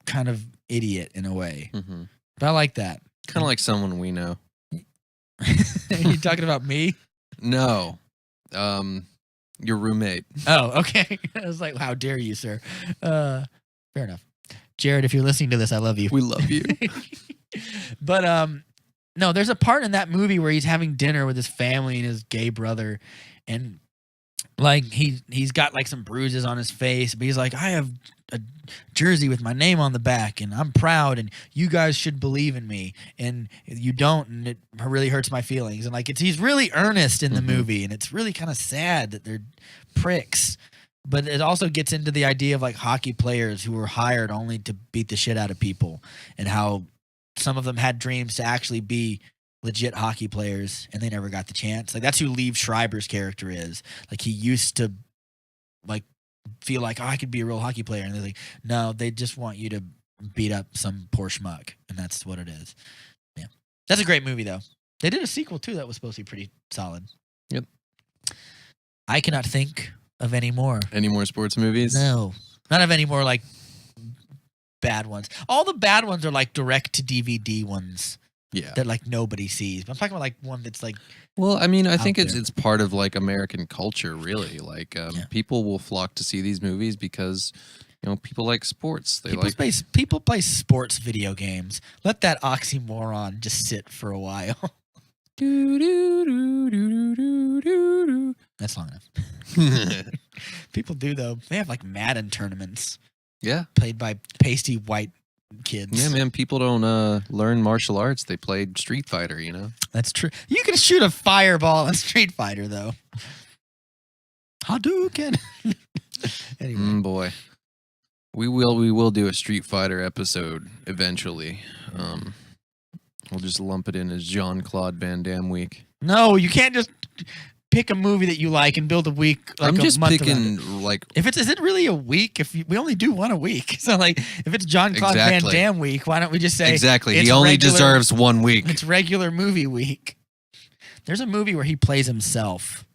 kind of idiot in a way. Mm-hmm. But I like that. Kind of like someone we know. Are you talking about me? No. Your roommate. Oh, okay. I was like, how dare you, sir? Fair enough. Jared, if you're listening to this, I love you. We love you. But no, there's a part in that movie where he's having dinner with his family and his gay brother, and he's got some bruises on his face, but he's like, I have a jersey with my name on the back, and I'm proud, and you guys should believe in me, and you don't, and it really hurts my feelings. And he's really earnest in the movie, and it's really kind of sad that they're pricks. But it also gets into the idea of hockey players who were hired only to beat the shit out of people, and how some of them had dreams to actually be legit hockey players and they never got the chance. That's who Liev Schreiber's character is. He used to feel oh, I could be a real hockey player, and they're like, no, they just want you to beat up some poor schmuck, and that's what it is. Yeah, that's a great movie though. They did a sequel too that was supposed to be pretty solid. Yep. I cannot think of any more. Any more sports movies? No, not of any more bad ones. All the bad ones are direct to DVD ones. Yeah. That nobody sees. But I'm talking about one that's Well, I mean, I think there. it's part of American culture, really. People will flock to see these movies because people like sports. People play sports video games. Let that oxymoron just sit for a while. That's long enough. People do though. They have Madden tournaments. Yeah. Played by pasty white kids. Yeah, man. People don't learn martial arts. They play Street Fighter. That's true. You can shoot a fireball in Street Fighter though. Hadouken. Anyway. Boy. We will do a Street Fighter episode eventually. We'll just lump it in as Jean-Claude Van Damme week. No, you can't just pick a movie that you like and build a week. I'm just picking is it really a week? We only do one a week, so if it's Jean-Claude Van Damme week, why don't we just say exactly? He only deserves 1 week. It's regular movie week. There's a movie where he plays himself.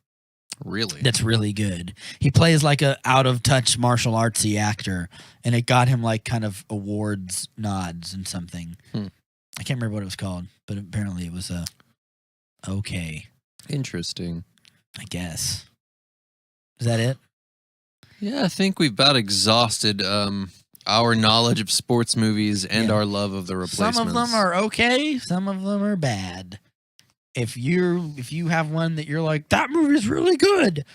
Really? That's really good. He plays a out of touch martial artsy actor, and it got him kind of awards nods and something. I can't remember what it was called, but apparently it was okay. Interesting. I guess. Is that it? Yeah, I think we've about exhausted our knowledge of sports movies and our love of the replacements. Some of them are okay. Some of them are bad. If you have one that you're like, that movie's really good,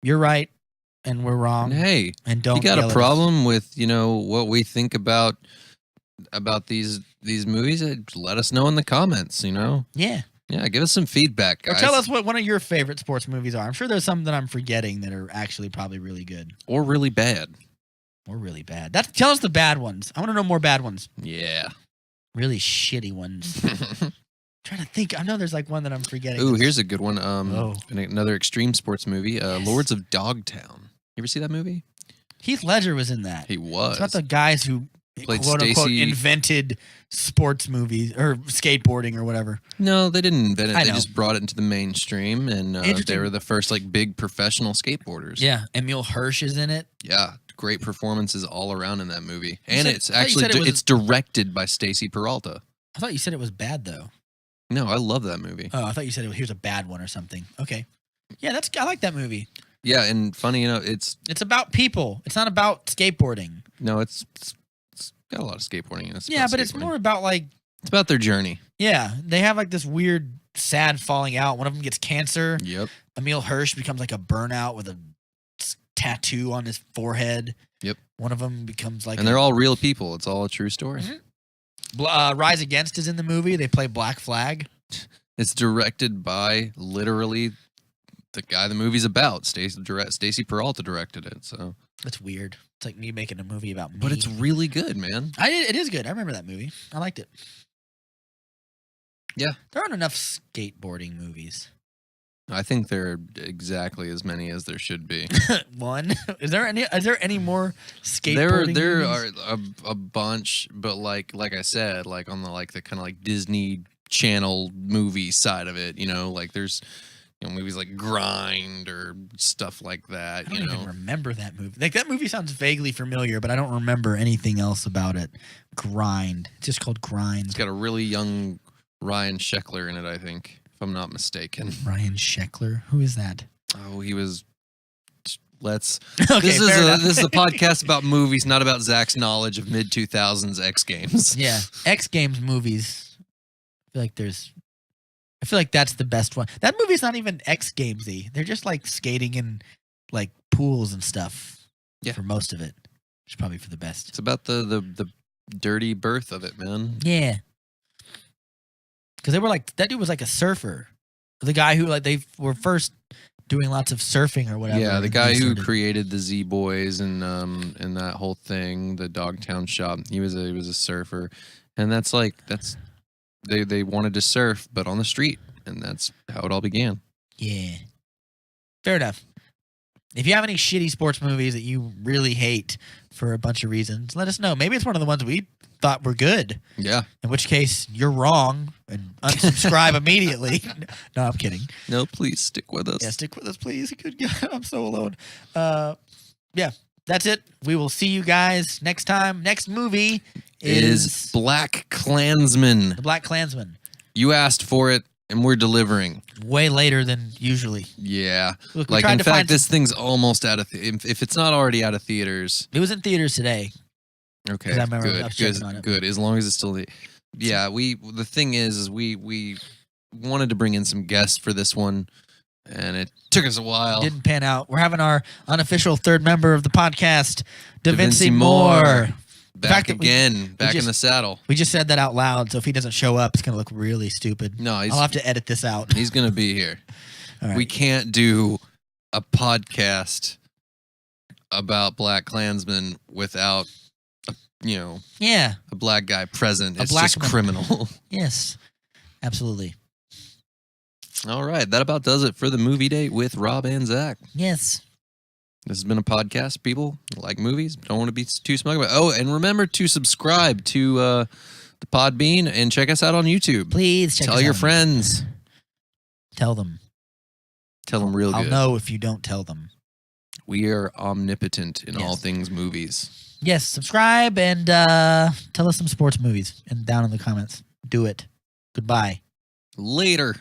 you're right and we're wrong. Hey, and don't you got yell a at problem with what we think about these movies? Let us know in the comments. Yeah. Yeah, give us some feedback, guys. Or tell us what one of your favorite sports movies are. I'm sure there's some that I'm forgetting that are actually probably really good. Or really bad. Or really bad. Tell us the bad ones. I want to know more bad ones. Yeah. Really shitty ones. Trying to think. I know there's like one that I'm forgetting. Ooh, here's a good one. Another extreme sports movie. Yes. Lords of Dogtown. You ever see that movie? Heath Ledger was in that. He was. It's about the guys who played quote unquote Stacy. invented sports movies or skateboarding or whatever. No, they didn't invent it. I They know. just brought it into the mainstream, and they were the first like big professional skateboarders. Yeah, Emil Hirsch is in it. Yeah, great performances all around in that movie, and it's I thought you actually said it's directed by Stacy Peralta. I thought you said it was bad though. No, I love that movie. Oh, I thought you said here's a bad one or something. Okay, yeah, I like that movie. Yeah, and funny, it's about people. It's not about skateboarding. no, it's got a lot of skateboarding in it. Yeah, but it's more about like it's about their journey. yeah, they have like this weird, sad falling out. One of them gets cancer. Yep. Emil Hirsch becomes like a burnout with a tattoo on his forehead. Yep. One of them becomes like, And they're all real people. It's all a true story. Rise Against is in the movie. They play Black Flag. It's directed by literally the guy the movie's about. Stacy Peralta directed it. So That's weird. It's like me making a movie about me. but it's really good, man. It is good. I remember that movie. I liked it. Yeah. There aren't enough skateboarding movies. I think there are exactly as many as there should be. One. Is there any more skateboarding There movies? are a bunch, but like I said, like on the kind of like Disney Channel movie side of it, like there's movies like Grind or stuff like that. I don't even remember that movie. Like that movie sounds vaguely familiar, but I don't remember anything else about it. Grind. It's just called Grind. It's got a really young Ryan Sheckler in it, I think, if I'm not mistaken. Ryan Sheckler? Who is that? Oh, he was. Let's. Okay, this fair is a podcast about movies, not about Zach's knowledge of mid 2000s X Games. Yeah, X Games movies. I feel like that's the best one. That movie's not even X Gamesy. They're just like skating in like pools and stuff. Yeah. For most of it, which is probably for the best. It's about the dirty birth of it, man. Yeah. Because they were like that dude was like a surfer, the guy who like they were first doing lots of surfing or whatever. Yeah, the guy who created the Z Boys and that whole thing, the Dogtown shop. He was a surfer, and that's they wanted to surf, but on the street, and that's how it all began. Yeah, fair enough. If you have any shitty sports movies that you really hate for a bunch of reasons, let us know. Maybe it's one of the ones we thought were good. Yeah. In which case, you're wrong and unsubscribe immediately. No, I'm kidding. No, please stick with us. Yeah, stick with us, please. Good God, I'm so alone. Yeah, that's it. We will see you guys next time. Next movie is Black Klansman. The Black Klansman. You asked for it, and we're delivering. Way later than usually. Yeah. Look, we like, tried in to fact, find this thing's almost out of... if it's not already out of theaters... It was in theaters today. Okay, I remember I was good, checking on it. good. As long as it's still... Yeah, the thing is we wanted to bring in some guests for this one, and it took us a while. Didn't pan out. We're having our unofficial third member of the podcast, Da Vinci Moore. Back again, back in the saddle. We just said that out loud, so if he doesn't show up, it's going to look really stupid. No, I'll have to edit this out. He's going to be here. All right. We can't do a podcast about Black Klansmen without, Yeah. a black guy present. It's black just man. criminal. Yes. Absolutely. All right, that about does it for the movie date with Rob and Zach. Yes. This has been a podcast, people. Like movies, don't want to be too smug about it. Oh, and remember to subscribe to the Podbean and check us out on YouTube. Please check us out. Tell your friends. Tell them. Tell them real I'll good. know if you don't tell them. We are omnipotent in all Yes. things movies. Yes, subscribe and tell us some sports movies and down in the comments. Do it. Goodbye. Later.